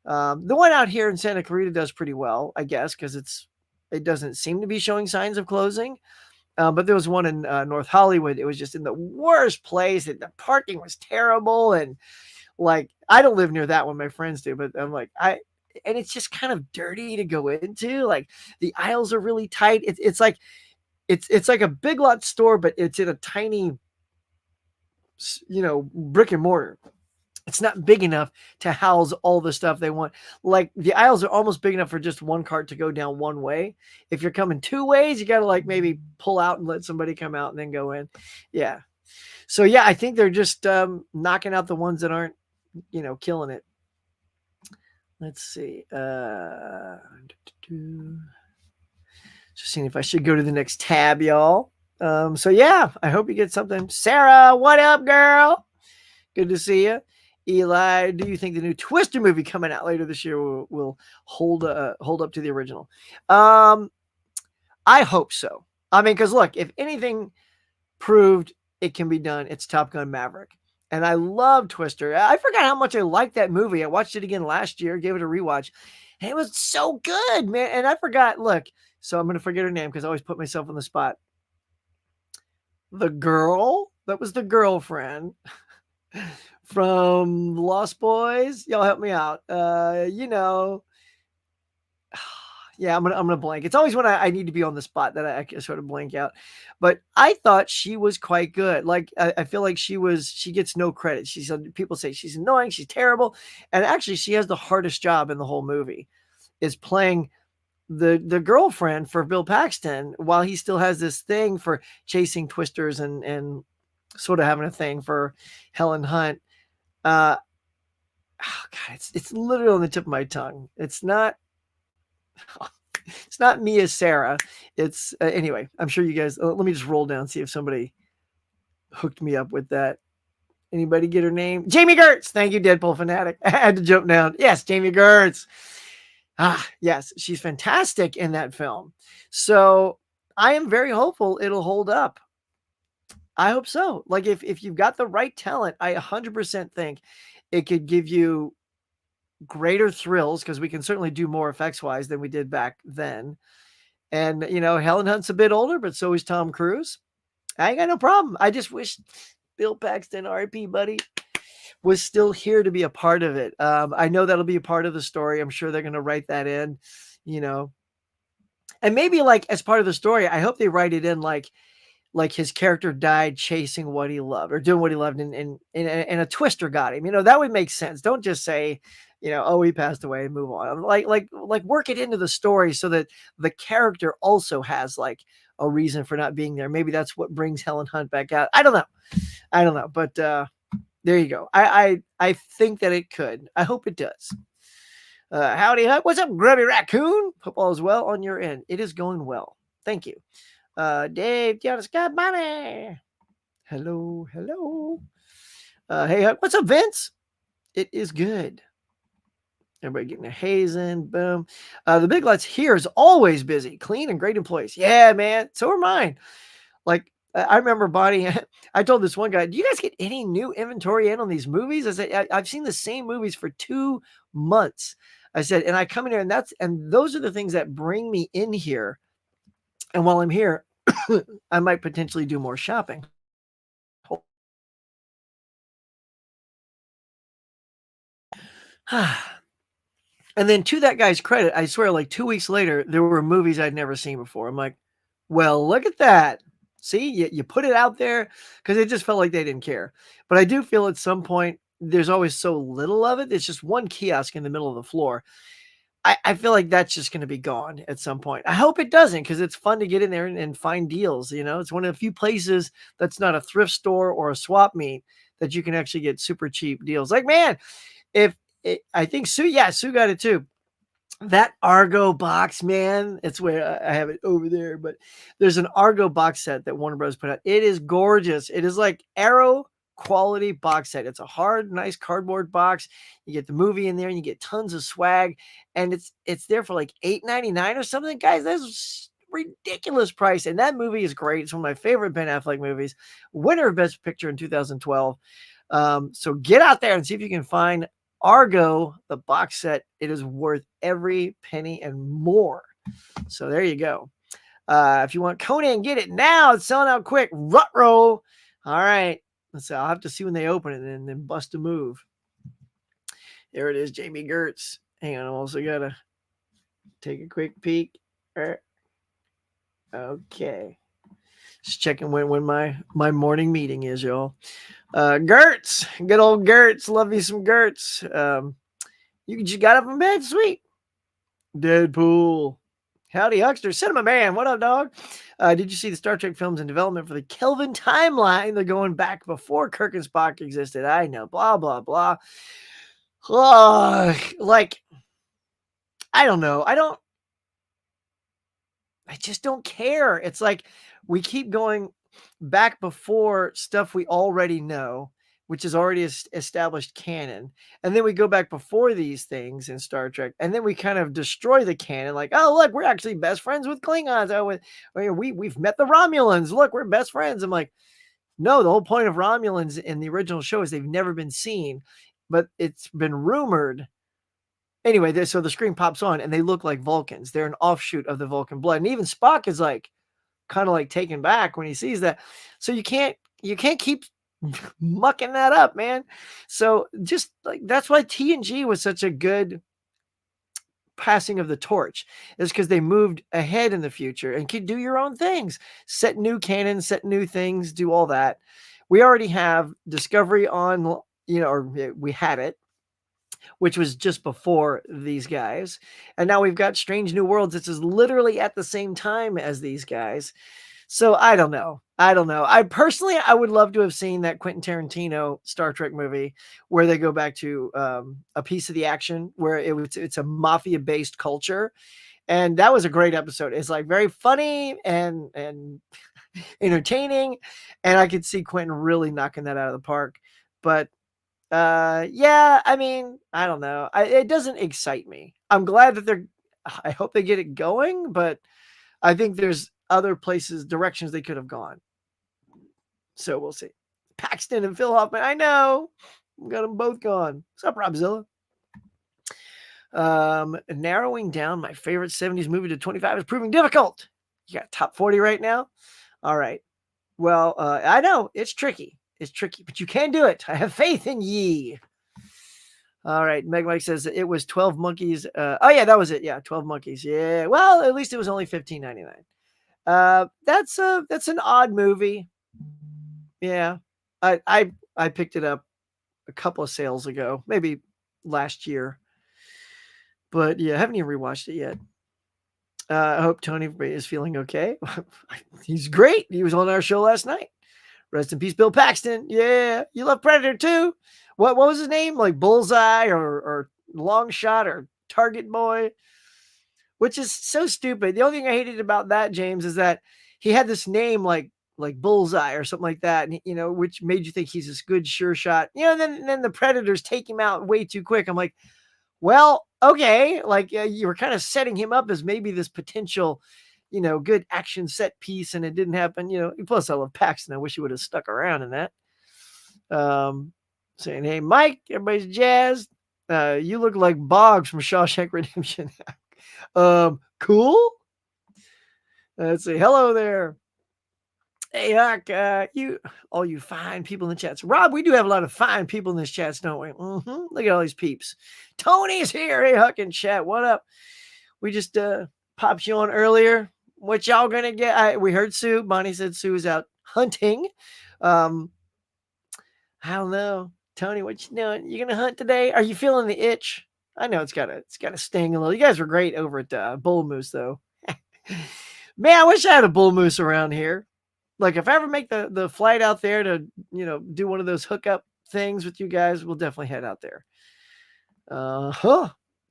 The one out here in Santa Clarita does pretty well, I guess, because it doesn't seem to be showing signs of closing. But there was one in North Hollywood. It was just in the worst place. The parking was terrible. And like, I don't live near that one. My friends do, but I'm like, and it's just kind of dirty to go into. Like the aisles are really tight. It's like a Big Lots store, but it's in a tiny, brick and mortar. It's not big enough to house all the stuff they want. Like the aisles are almost big enough for just one cart to go down one way. If you're coming two ways, you got to like maybe pull out and let somebody come out and then go in. Yeah. So yeah, I think they're just knocking out the ones that aren't, killing it. Let's see. Just seeing if I should go to the next tab, y'all. So yeah, I hope you get something. Sarah, what up, girl? Good to see you. Eli, do you think the new Twister movie coming out later this year will hold up to the original? I hope so. I mean, because look, if anything proved it can be done, it's Top Gun Maverick. And I love Twister. I forgot how much I liked that movie. I watched it again last year, gave it a rewatch. And it was so good, man. And I forgot, look, so I'm going to forget her name because I always put myself on the spot. The girl that was the girlfriend from Lost Boys. Y'all help me out. Yeah, I'm gonna blank. It's always when I need to be on the spot that I sort of blank out. But I thought she was quite good. Like I feel like she gets no credit. People say she's annoying, she's terrible, and actually she has the hardest job in the whole movie, is playing the girlfriend for Bill Paxton while he still has this thing for chasing twisters and sort of having a thing for Helen Hunt. Oh God, it's literally on the tip of my tongue. It's not Mia Sarah. It's anyway. I'm sure you guys. Let me just roll down, see if somebody hooked me up with that. Anybody get her name? Jamie Gertz. Thank you, Deadpool fanatic. I had to jump down. Yes, Jamie Gertz. Yes, she's fantastic in that film. So I am very hopeful it'll hold up. I hope so. Like if you've got the right talent, I 100% think it could give you greater thrills, because we can certainly do more effects wise than we did back then. And Helen Hunt's a bit older, but so is Tom Cruise. I ain't got no problem. I just wish Bill Paxton, R.I.P. buddy, was still here to be a part of it. I know that'll be a part of the story. I'm sure they're going to write that in, and maybe like as part of the story, I hope they write it in like his character died chasing what he loved or doing what he loved, and a twister got him. That would make sense. Don't just say, oh, he passed away and move on. Like work it into the story so that the character also has like a reason for not being there. Maybe that's what brings Helen Hunt back out. I don't know. But there you go. I think that it could. I hope it does. Howdy, Hunt. What's up, Grubby Raccoon? Hope all is well on your end. It is going well. Thank you. Dave, Gianna Scott Bonnie. Hello. Hey, what's up, Vince? It is good. Everybody getting their hazing. Boom. The Big Lots here is always busy, clean and great employees. Yeah, man. So are mine. Like, I remember Bonnie, I told this one guy, do you guys get any new inventory in on these movies? I said, I've seen the same movies for 2 months. I said, and I come in here and those are the things that bring me in here. And while I'm here, I might potentially do more shopping. And then to that guy's credit, I swear, like 2 weeks later, there were movies I'd never seen before. I'm like, well, look at that. See, you put it out there because it just felt like they didn't care. But I do feel at some point there's always so little of it. It's just one kiosk in the middle of the floor. I feel like that's just going to be gone at some point. I hope it doesn't because it's fun to get in there and find deals. You know, it's one of the few places that's not a thrift store or a swap meet that you can actually get super cheap deals. Like, man, if I think Sue got it too. That Argo box, man, it's where I have it over there, but there's an Argo box set that Warner Bros. Put out. It is gorgeous. It is like Arrow quality box set. It's a hard, nice cardboard box. You get the movie in there and you get tons of swag, and it's there for like $8.99 or something. Guys, that's ridiculous price. And that movie is great. It's one of my favorite Ben Affleck movies. Winner of Best Picture in 2012. So get out there and see if you can find Argo, the box set. It is worth every penny and more. So there you go. If you want Conan, get it now. It's selling out quick. Rut-row. All right. Let's see. I'll have to see when they open it and then bust a move. There it is, Jamie Gertz. Hang on. I also got to take a quick peek. Okay. Just checking when my morning meeting is, y'all. Gertz, good old Gertz. Love you some Gertz. You just got up from bed, sweet. Deadpool. Howdy, Huckster. Cinema Man. What up, dog? Did you see the Star Trek films in development for the Kelvin timeline? They're going back before Kirk and Spock existed. I know. Blah, blah, blah. Like, I don't know. I just don't care. It's like we keep going back before stuff we already know, which is already established canon. And then we go back before these things in Star Trek, and then we kind of destroy the canon. Like, oh, look, we're actually best friends with Klingons. Oh, we've met the Romulans. Look, we're best friends. I'm like, no, the whole point of Romulans in the original show is they've never been seen, but it's been rumored. Anyway, so the screen pops on and they look like Vulcans. They're an offshoot of the Vulcan blood. And even Spock is like, kind of like taken back when he sees that. So you can't keep mucking that up, man. So just like that's why TNG was such a good passing of the torch, is because they moved ahead in the future and could do your own things, set new canon, set new things, do all that. We already have Discovery on, or we had it, which was just before these guys. And now we've got Strange New Worlds. This is literally at the same time as these guys. So I don't know. I personally would love to have seen that Quentin Tarantino Star Trek movie where they go back to a piece of the action where it's a mafia based culture. And that was a great episode. It's like very funny and entertaining. And I could see Quentin really knocking that out of the park. But yeah, I mean, I don't know. It doesn't excite me. I'm glad that I hope they get it going, but I think there's other directions they could have gone. So we'll see. Paxton and Phil Hoffman. I know. Got them both gone. What's up, Robzilla? Narrowing down my favorite 70s movie to 25 is proving difficult. You got top 40 right now? All right. Well, I know it's tricky. It's tricky, but you can do it. I have faith in ye. All right. Meg Mike says it was 12 Monkeys. Oh, yeah, that was it. Yeah, 12 Monkeys. Yeah. Well, at least it was only $15.99. That's an odd movie. Yeah. I picked it up a couple of sales ago, maybe last year. But yeah, I haven't even rewatched it yet. I hope Tony is feeling okay. He's great. He was on our show last night. Rest in peace, Bill Paxton. Yeah, you love Predator too. What was his name? Like Bullseye or Long Shot or Target Boy, which is so stupid. The only thing I hated about that, James, is that he had this name like Bullseye or something like that, and, which made you think he's this good sure shot. Then the Predators take him out way too quick. I'm like, well, okay, like you were kind of setting him up as maybe this potential, good action set piece, and it didn't happen. Plus I love Paxton. I wish he would have stuck around in that. Saying, hey, Mike, everybody's jazzed. You look like Boggs from Shawshank Redemption. Cool. Let's say hello there. Hey, Huck, all you fine people in the chats. Rob, we do have a lot of fine people in this chats, don't we? Look at all these peeps. Tony's here. Hey, Huck in chat. What up? We just popped you on earlier. What y'all gonna get? We heard Sue. Bonnie said Sue is out hunting. I don't know. Tony, what you doing? You gonna hunt today? Are you feeling the itch? I know it's gotta sting a little. You guys were great over at Bull Moose, though. Man, I wish I had a bull moose around here. Like, if I ever make the flight out there to, do one of those hookup things with you guys, we'll definitely head out there.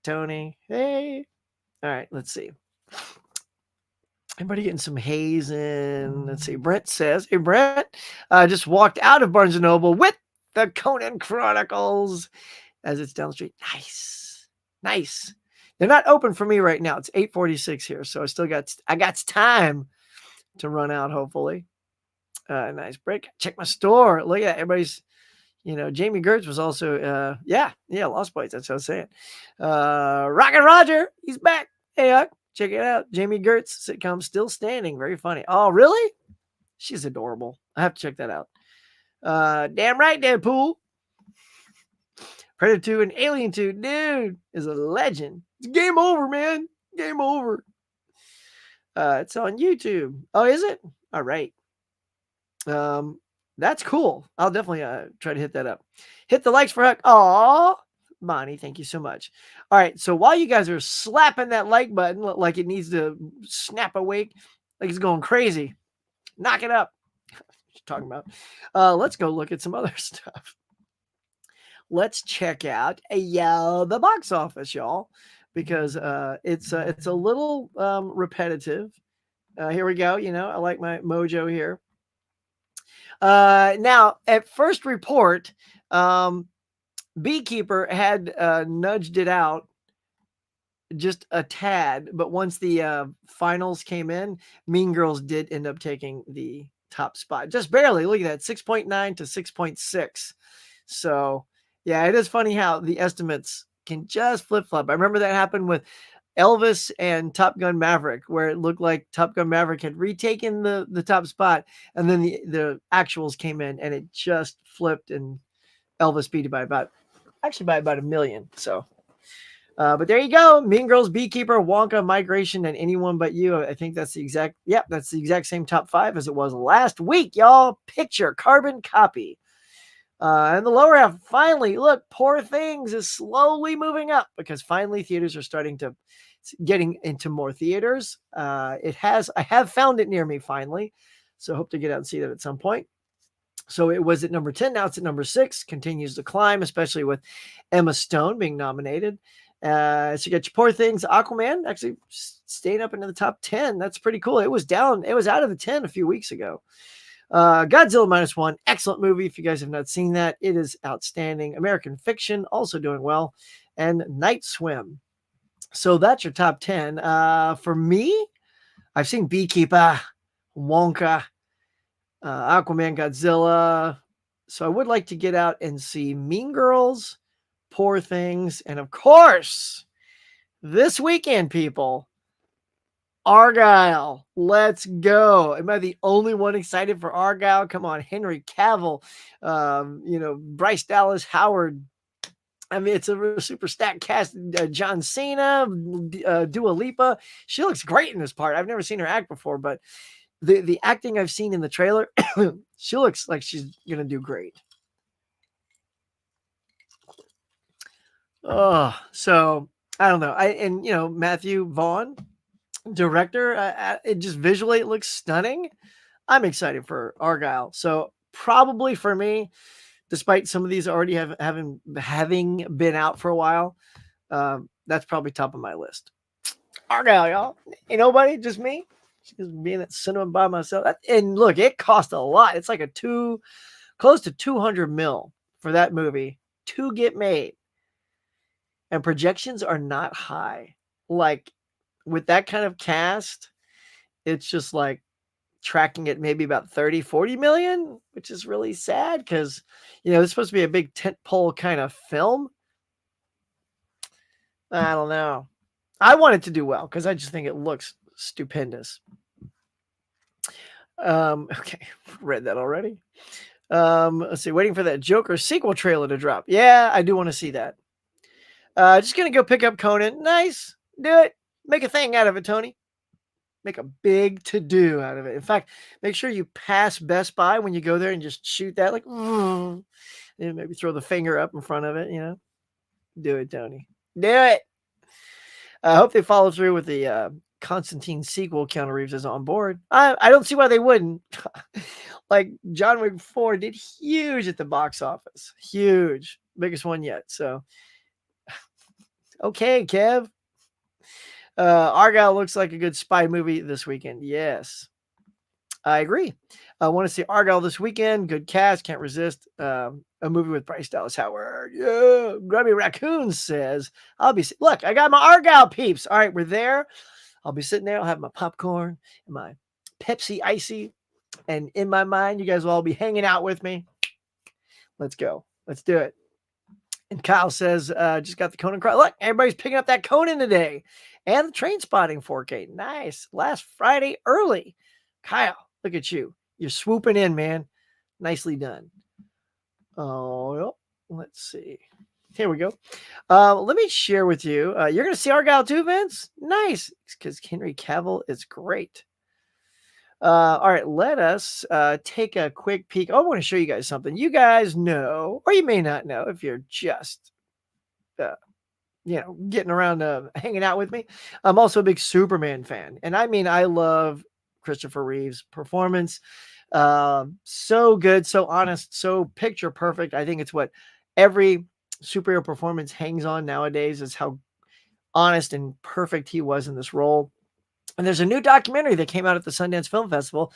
Tony, hey. All right, let's see. Everybody getting some haze in. Let's see. Brent says, hey, Brent, just walked out of Barnes & Noble with the Conan Chronicles as it's down the street. Nice. They're not open for me right now. It's 8:46 here, so I got time to run out, hopefully. Nice break. Check my store. Look at that. Everybody's, Jamie Gertz was also, Lost Boys. That's what I was saying. Rockin' Roger, he's back. Hey, Huck, check it out. Jamie Gertz sitcom still standing. Very funny. Oh, really? She's adorable. I have to check that out. Damn right, Deadpool. Predator 2 and Alien 2, dude, is a legend. It's game over, man. Game over. It's on YouTube. Oh, is it? All right. That's cool. I'll definitely try to hit that up. Hit the likes for Huck. Aw, Bonnie, thank you so much. All right, so while you guys are slapping that like button like it needs to snap awake, like it's going crazy, knock it up. What you talking about? Let's go look at some other stuff. Let's check out the box office, y'all, because it's a little repetitive. Here we go. I like my mojo here. Now, at first report, Beekeeper had nudged it out just a tad, but once the finals came in, Mean Girls did end up taking the top spot, just barely. Look at that, 6.9 to 6.6. So yeah, it is funny how the estimates can just flip-flop. I remember that happened with Elvis and Top Gun Maverick, where it looked like Top Gun Maverick had retaken the top spot, and then the actuals came in and it just flipped, and Elvis beat it by about a million. So but there you go. Mean Girls, Beekeeper, Wonka, Migration, and Anyone But You. I think that's the exact same top 5 as it was last week, y'all. Picture, carbon copy. And the lower half, finally, look, Poor Things is slowly moving up because finally theaters are starting to getting into more theaters. I have found it near me finally, so hope to get out and see that at some point. So it was at number 10. Now it's at number 6, continues to climb, especially with Emma Stone being nominated. So you got your Poor Things. Aquaman actually stayed up into the top 10. That's pretty cool. It was down. It was out of the 10 a few weeks ago. Godzilla -1, excellent movie. If you guys have not seen that, it is outstanding. American Fiction, also doing well. And Night Swim. So that's your top 10. For me, I've seen Beekeeper, Wonka, Aquaman, Godzilla. So I would like to get out and see Mean Girls, Poor Things, and of course, this weekend, people, Argyle. Let's go. Am I the only one excited for Argyle? Come on, Henry Cavill, Bryce Dallas Howard. I mean, it's a super stacked cast. John Cena, Dua Lipa. She looks great in this part. I've never seen her act before, but the acting I've seen in the trailer, she looks like she's gonna do great. Oh, so I don't know. Matthew Vaughn, director, it just visually it looks stunning. I'm excited for Argyle. So probably for me, despite some of these already having been out for a while, that's probably top of my list. Argyle, y'all. Ain't nobody, just me. Just being at cinema by myself. And look, it cost a lot. It's like close to 200 mil for that movie to get made. And projections are not high. Like, with that kind of cast, it's just like tracking it maybe about 30-40 million, which is really sad because it's supposed to be a big tentpole kind of film. I don't know. I want it to do well because I just think it looks stupendous. Okay, read that already. Let's see, waiting for that Joker sequel trailer to drop. Yeah, I do want to see that. Just gonna go pick up Conan. Nice, do it. Make a thing out of it, Tony. Make a big to do out of it. In fact, make sure you pass Best Buy when you go there and just shoot that, like, and maybe throw the finger up in front of it. Do it, Tony. Do it. I hope they follow through with the Constantine sequel. Keanu Reeves is on board. I don't see why they wouldn't. Like John Wick 4 did huge at the box office. Huge. Biggest one yet. So, okay, Kev. Argyle looks like a good spy movie this weekend. Yes. I agree. I want to see Argyle this weekend. Good cast. Can't resist. A movie with Bryce Dallas Howard. Yeah. Grubby Raccoon says, look, I got my Argyle peeps. All right, we're there. I'll be sitting there. I'll have my popcorn and my Pepsi Icy. And in my mind, you guys will all be hanging out with me. Let's go. Let's do it. And Kyle says, just got the Conan Cry. Look, everybody's picking up that Conan today. And the Trainspotting 4K. Nice. Last Friday early. Kyle, look at you. You're swooping in, man. Nicely done. Oh, let's see. Here we go. Let me share with you. You're going to see Argyle too, Vince? Nice. Because Henry Cavill is great. All right, let us take a quick peek. I want to show you guys something. You guys know, or you may not know if you're just, getting around hanging out with me. I'm also a big Superman fan. And I mean, I love Christopher Reeve's performance. So good, so honest, so picture perfect. I think it's what every superhero performance hangs on nowadays, is how honest and perfect he was in this role. And there's a new documentary that came out at the Sundance Film Festival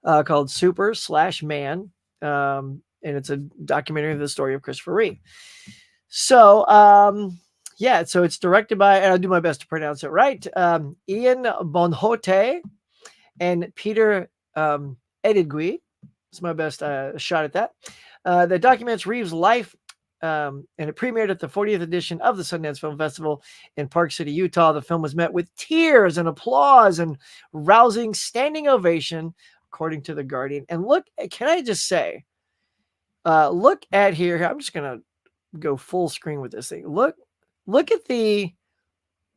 called Super/Man. And it's a documentary of the story of Christopher Reeve. So, so it's directed by, and I'll do my best to pronounce it right, Ian Bonhote and Peter Edegui. It's my best shot at that. That documents Reeves' life, and it premiered at the 40th edition of the Sundance Film Festival in Park City, Utah. The film was met with tears and applause and rousing standing ovation, according to The Guardian. And look, can I just say, look at here. I'm just going to go full screen with this thing. Look at the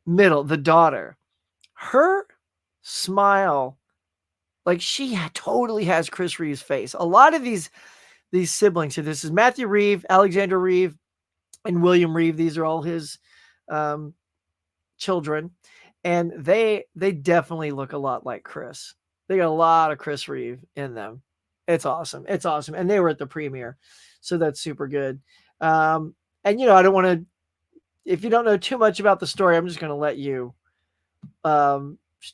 middle, the daughter. Her smile, like she totally has Chris Reeve's face. A lot of these siblings here. This is Matthew Reeve, Alexander Reeve, and William Reeve. These are all his children. And they definitely look a lot like Chris. They got a lot of Chris Reeve in them. It's awesome. It's awesome. And they were at the premiere. So that's super good. And, I don't want to, if you don't know too much about the story, I'm just going to let you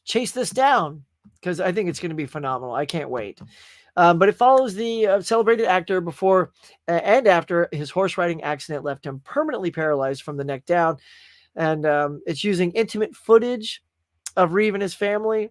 chase this down, because I think it's going to be phenomenal. I can't wait. But it follows the celebrated actor before and after his horse riding accident left him permanently paralyzed from the neck down. And it's using intimate footage of Reeve and his family.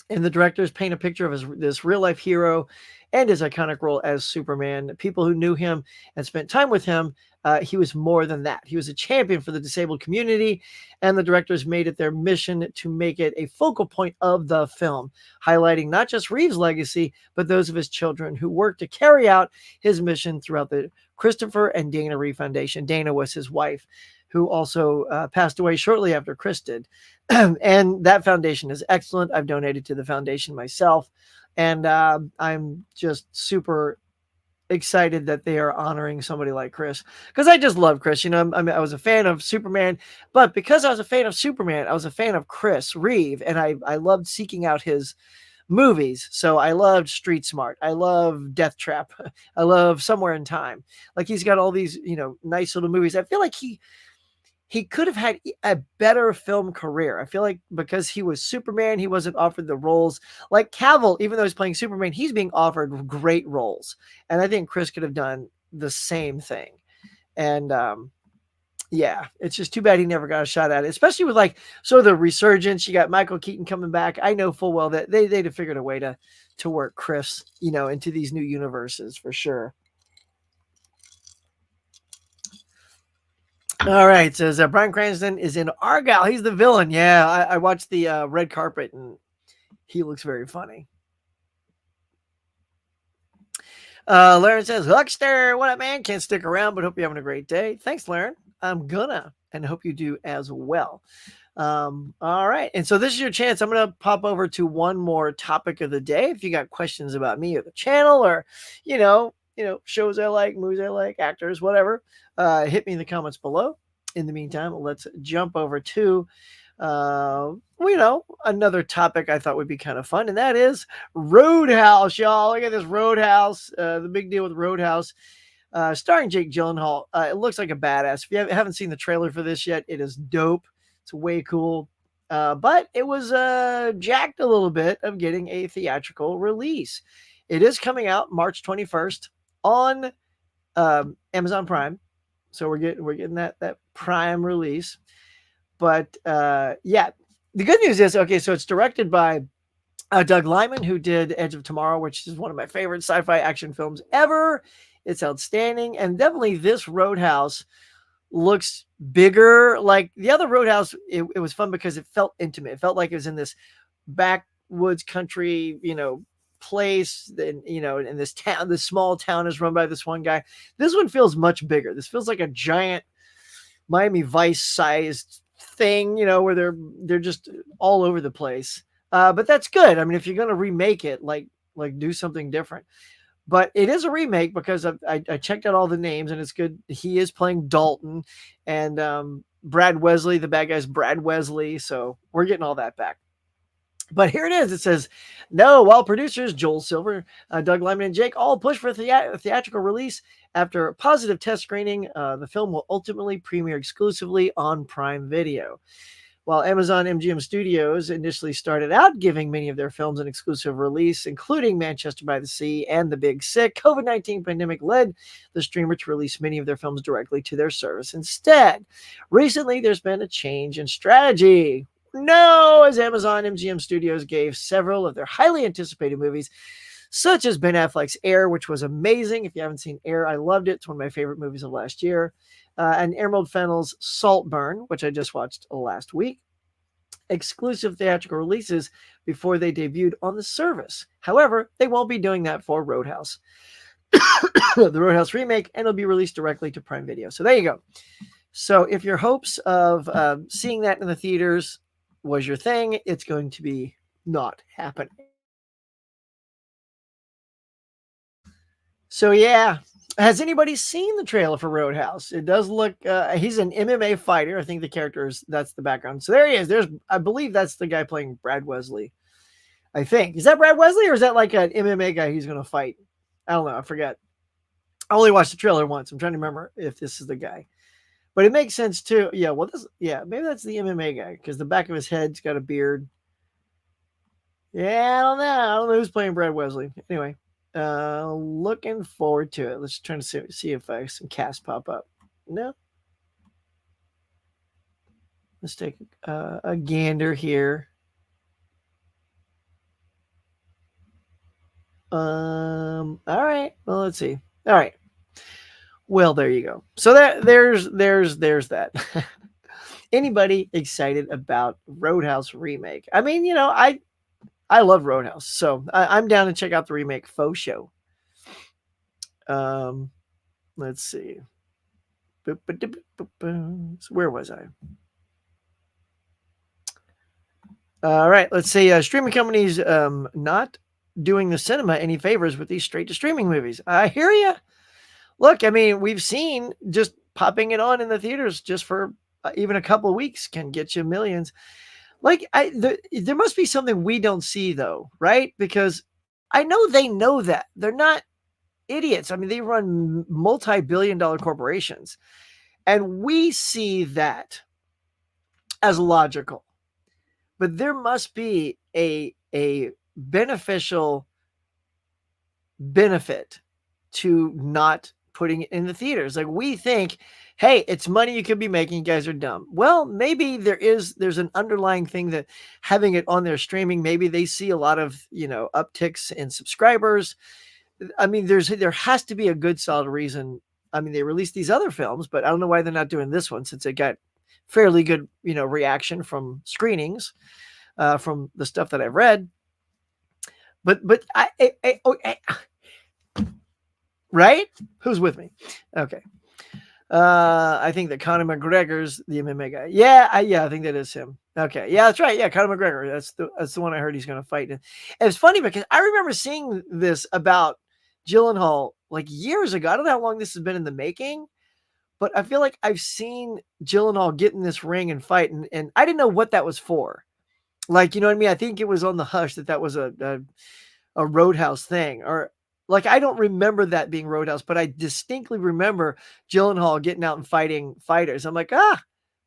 And the directors paint a picture of this real life hero and his iconic role as Superman. People who knew him and spent time with him, he was more than that. He was a champion for the disabled community, and the directors made it their mission to make it a focal point of the film, highlighting not just Reeve's legacy, but those of his children who worked to carry out his mission throughout the Christopher and Dana Reeve Foundation. Dana was his wife, who also passed away shortly after Chris did. And that foundation is excellent. I've donated to the foundation myself. And I'm just super excited that they are honoring somebody like Chris, because I just love Chris. I was a fan of Superman, but because I was a fan of Superman, I was a fan of Chris Reeve, and I loved seeking out his movies. So I loved Street Smart. I love Death Trap. I love Somewhere in Time. Like, he's got all these, nice little movies. I feel like he could have had a better film career. I feel like because he was Superman, he wasn't offered the roles. Like Cavill, even though he's playing Superman, he's being offered great roles. And I think Chris could have done the same thing. And it's just too bad he never got a shot at it, especially with the resurgence. You got Michael Keaton coming back. I know full well that they'd have figured a way to work Chris, into these new universes for sure. All right, it says Bryan Cranston is in Argyle. He's the villain. Yeah, I watched the red carpet, and he looks very funny. Lauren says, Huckster, what up, man? Can't stick around, but hope you're having a great day. Thanks, Lauren. I'm gonna, and hope you do as well. All right. And so this is your chance. I'm going to pop over to one more topic of the day. If you got questions about me or the channel or, shows I like, movies I like, actors, whatever, hit me in the comments below. In the meantime, let's jump over to, another topic I thought would be kind of fun, and that is Roadhouse, y'all. Look at this Roadhouse. The big deal with Roadhouse. Starring Jake Gyllenhaal. It looks like a badass. If you haven't seen the trailer for this yet, it is dope. It's way cool. But it was jacked a little bit of getting a theatrical release. It is coming out March 21st on Amazon Prime. So we're getting that Prime release. But yeah, the good news is, okay, so it's directed by Doug Liman, who did Edge of Tomorrow, which is one of my favorite sci-fi action films ever. It's outstanding. And definitely this Roadhouse looks bigger. Like the other Roadhouse, it was fun because it felt intimate. It felt like it was in this backwoods country, place. And, in this town, this small town is run by this one guy. This one feels much bigger. This feels like a giant Miami Vice sized thing, where they're just all over the place. But that's good. I mean, if you're going to remake it, like do something different. But it is a remake because I checked out all the names and it's good. He is playing Dalton, and Brad Wesley, the bad guy's Brad Wesley. So we're getting all that back. But here it is. It says, no, while producers Joel Silver, Doug Liman, and Jake all push for theatrical release after a positive test screening, the film will ultimately premiere exclusively on Prime Video. While Amazon MGM Studios initially started out giving many of their films an exclusive release, including Manchester by the Sea and The Big Sick, COVID-19 pandemic led the streamer to release many of their films directly to their service instead. Recently, there's been a change in strategy. No, as Amazon MGM Studios gave several of their highly anticipated movies, such as Ben Affleck's Air, which was amazing. If you haven't seen Air, I loved it. It's one of my favorite movies of last year. And Emerald Fennell's Saltburn, which I just watched last week. Exclusive theatrical releases before they debuted on the service. However, they won't be doing that for Roadhouse. The Roadhouse remake, and it'll be released directly to Prime Video. So there you go. So if your hopes of seeing that in the theaters was your thing, it's going to be not happening. So yeah, has anybody seen the trailer for Roadhouse? It does look, he's an MMA fighter. I think the character is, that's the background. So there he is. I believe that's the guy playing Brad Wesley. I think. Is that Brad Wesley or is that like an MMA guy he's going to fight? I don't know. I forget. I only watched the trailer once. I'm trying to remember if this is the guy. But it makes sense too. Yeah, maybe that's the MMA guy because the back of his head's got a beard. Yeah, I don't know who's playing Brad Wesley. Anyway. Looking forward to it. Let's try to see if some casts pop up. No. Let's take a gander here. All right. Well, let's see. All right. Well, there you go. So there's that. Anybody excited about Roadhouse remake? I mean, I love Roadhouse, so I'm down to check out the remake faux show. Let's see. So where was I? All right, let's see. Streaming companies not doing the cinema any favors with these straight-to-streaming movies. I hear you. Look, I mean, we've seen just popping it on in the theaters just for even a couple of weeks can get you millions. Like there must be something we don't see though, right? Because I know they know that. They're not idiots. I mean, they run multi-billion-dollar corporations. And we see that as logical. But there must be a beneficial benefit to not putting it in the theaters. Like we think, hey, it's money you could be making. You guys are dumb. Well, maybe there's an underlying thing that having it on their streaming, maybe they see a lot of, upticks in subscribers. I mean, there has to be a good solid reason. I mean, they released these other films, but I don't know why they're not doing this one since it got fairly good, reaction from screenings, from the stuff that I've read. But right? Who's with me? Okay. I think that Conor McGregor's the MMA guy. Yeah, I think that is him. Okay, yeah, that's right. Yeah, Conor McGregor. That's the one I heard he's going to fight. And it's funny because I remember seeing this about Gyllenhaal like years ago. I don't know how long this has been in the making, but I feel like I've seen Gyllenhaal get in this ring and fight, and I didn't know what that was for. Like, you know what I mean? I think it was on the hush that was a Roadhouse thing, or like I don't remember that being Roadhouse, but I distinctly remember Gyllenhaal getting out and fighting fighters. I'm like,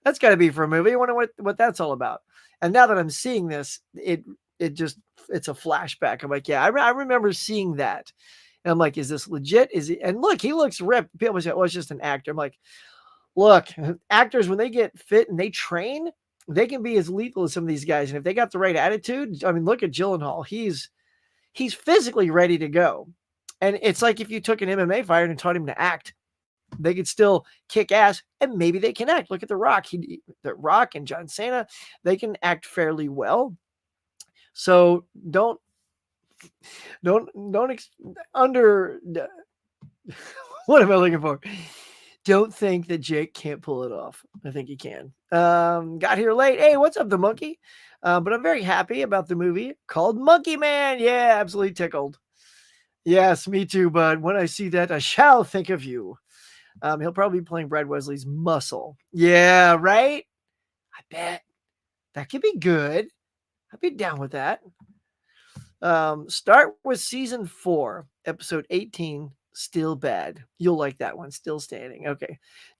that's got to be for a movie. I wonder what that's all about. And now that I'm seeing this, it's a flashback. I'm like, yeah, I remember seeing that. And I'm like, is this legit? Is he? And look, he looks ripped. People say, oh, it's just an actor. I'm like, look, actors, when they get fit and they train, they can be as lethal as some of these guys. And if they got the right attitude, I mean, look at Gyllenhaal. He's physically ready to go. And it's like if you took an MMA fighter and taught him to act, they could still kick ass and maybe they can act. Look at The Rock. The Rock and John Cena, they can act fairly well. So don't under what am I looking for? Don't think that Jake can't pull it off. I think he can. Got here late. Hey, what's up, the monkey? But I'm very happy about the movie called Monkey Man. Yeah, absolutely tickled. Yes, me too, bud. When I see that, I shall think of you. He'll probably be playing Brad Wesley's Muscle. Yeah, right? I bet. That could be good. I'd be down with that. Start with season 4, episode 18, Still Bad. You'll like that one. Still Standing. Okay.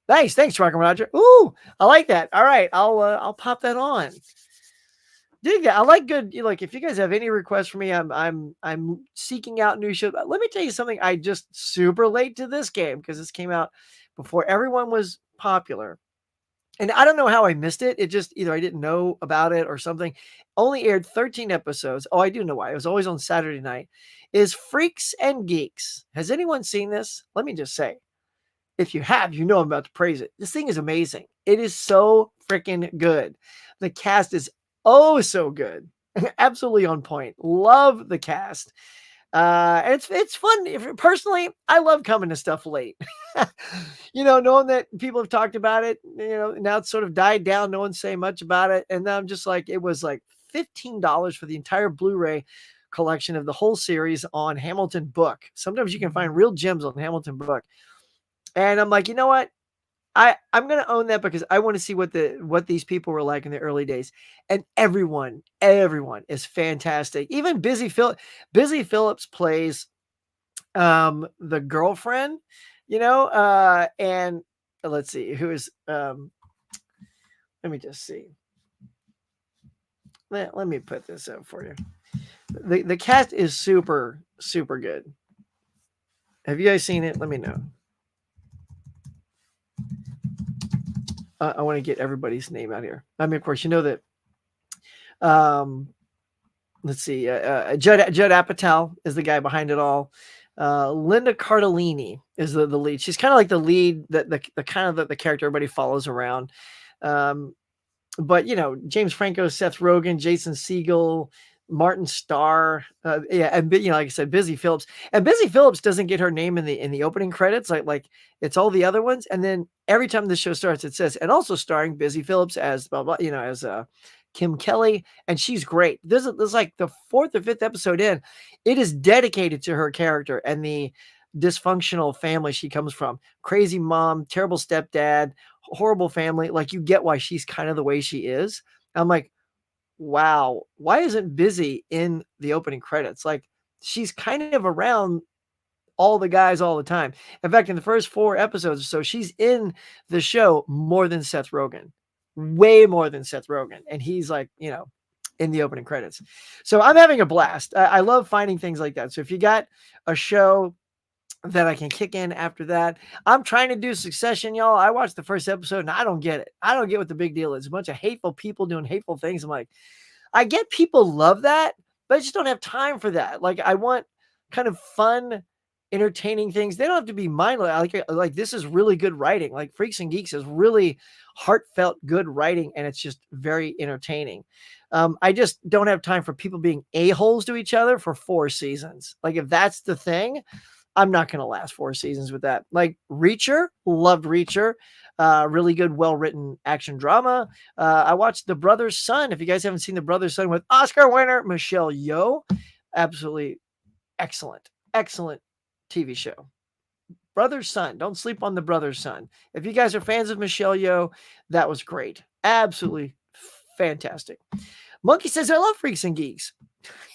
Nice. Thanks, Rocker Roger. Ooh, I like that. All right. I'll pop that on. Dig that. I like good. Like, if you guys have any requests for me, I'm seeking out new shows. Let me tell you something. I just super late to this game because this came out before everyone was popular. And I don't know how I missed it. It just either I didn't know about it or something. Only aired 13 episodes. Oh, I do know why. It was always on Saturday night. Is Freaks and Geeks. Has anyone seen this? Let me just say, if you have, you know I'm about to praise it. This thing is amazing. It is so freaking good. The cast is oh so good. Absolutely on point. Love the cast. And it's fun. Personally, I love coming to stuff late. Knowing that people have talked about it, now it's sort of died down. No one's saying much about it. And then I'm just like, it was like $15 for the entire Blu-ray collection of the whole series on Hamilton Book. Sometimes you can find real gems on Hamilton Book. And I'm like, you know what? I'm going to own that because I want to see what these people were like in the early days. And everyone is fantastic. Even Busy Phillips plays the girlfriend, and let's see who is let me just see. Let me put this up for you. The cast is super, super good. Have you guys seen it? Let me know. I want to get everybody's name out here. I mean, of course, you know that. Let's see. Judd Apatow is the guy behind it all. Linda Cardellini is the lead. She's kind of like the lead, the kind of the character everybody follows around. But James Franco, Seth Rogen, Jason Segel, Martin Starr, and like I said, Busy Phillips. And Busy Phillips doesn't get her name in the opening credits, like it's all the other ones. And then every time the show starts, it says, and also starring Busy Phillips as blah blah, as Kim Kelly, and she's great. This is like the 4th or 5th episode in. It is dedicated to her character and the dysfunctional family she comes from. Crazy mom, terrible stepdad, horrible family. Like, you get why she's kind of the way she is. I'm like, wow, why isn't Busy in the opening credits? Like, she's kind of around all the guys all the time. In fact, in the first 4 episodes or so, she's in the show more than Seth Rogen. Way more than Seth Rogen. And he's like, in the opening credits. So I'm having a blast. I love finding things like that. So if you got a show that I can kick in after that, I'm trying to do Succession, y'all. I watched the first episode and I don't get it. I don't get what the big deal is. A bunch of hateful people doing hateful things. I'm like, I get people love that, but I just don't have time for that. Like, I want kind of fun, entertaining things. They don't have to be mindless. Like this is really good writing. Like Freaks and Geeks is really heartfelt, good writing, and it's just very entertaining. I just don't have time for people being a-holes to each other for 4 seasons. Like, if that's the thing, I'm not going to last 4 seasons with that. Like Reacher, loved Reacher. Really good, well-written action drama. I watched The Brother's Son. If you guys haven't seen The Brother's Son with Oscar winner Michelle Yeoh, absolutely excellent TV show. Brother's Son. Don't sleep on The Brother's Son. If you guys are fans of Michelle Yeoh, that was great. Absolutely fantastic. Monkey says, I love Freaks and Geeks.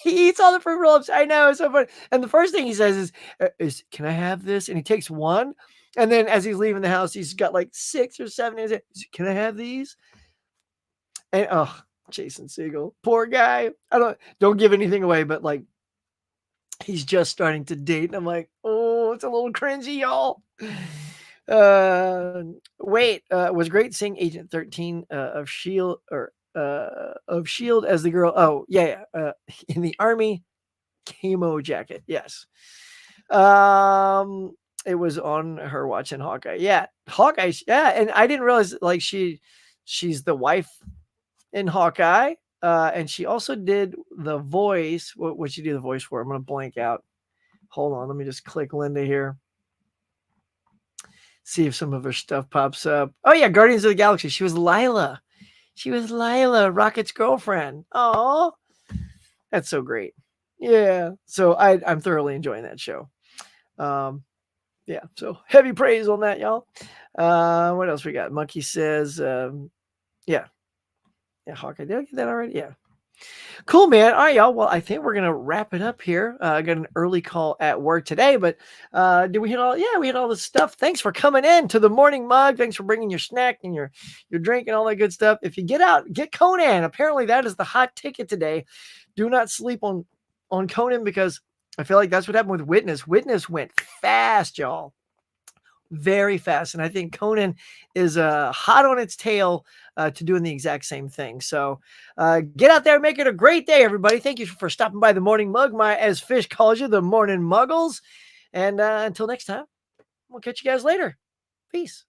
He eats all the fruit roll-ups. I know, it's so funny. And the first thing he says is, can I have this? And he takes one. And then as he's leaving the house, he's got like 6 or 7. He's like, can I have these? And Jason Segel, poor guy. Don't give anything away, but like he's just starting to date. And I'm like, oh, it's a little cringy, y'all. Was great seeing Agent 13 of S.H.I.E.L.D. Of S.H.I.E.L.D. as the girl. Oh, yeah. In the army camo jacket. Yes. It was on her watching Hawkeye. Yeah. Hawkeye. Yeah. And I didn't realize like she's the wife in Hawkeye. And she also did the voice. What'd she do the voice for? I'm going to blank out. Hold on. Let me just click Linda here. See if some of her stuff pops up. Oh yeah. Guardians of the Galaxy. She was Lila. Rocket's girlfriend. Oh, that's so great. Yeah. So I'm thoroughly enjoying that show. Yeah. So heavy praise on that, y'all. What else we got? Monkey says, yeah. Hawkeye. Did I get that already? Yeah. Cool, man. All right, y'all. Well, I think we're going to wrap it up here. I got an early call at work today, but did we hit all? Yeah, we hit all the stuff. Thanks for coming in to the Morning Mug. Thanks for bringing your snack and your drink and all that good stuff. If you get out, get Conan. Apparently that is the hot ticket today. Do not sleep on Conan because I feel like that's what happened with Witness. Witness went fast, y'all. Very fast. And I think Conan is hot on its tail to doing the exact same thing. So get out there and make it a great day, everybody. Thank you for stopping by the Morning Mug, as Fish calls you, the Morning Muggles. And until next time, we'll catch you guys later. Peace.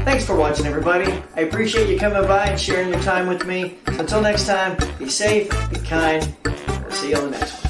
Thanks for watching, everybody. I appreciate you coming by and sharing your time with me. So until next time, be safe, be kind. We'll see you on the next one.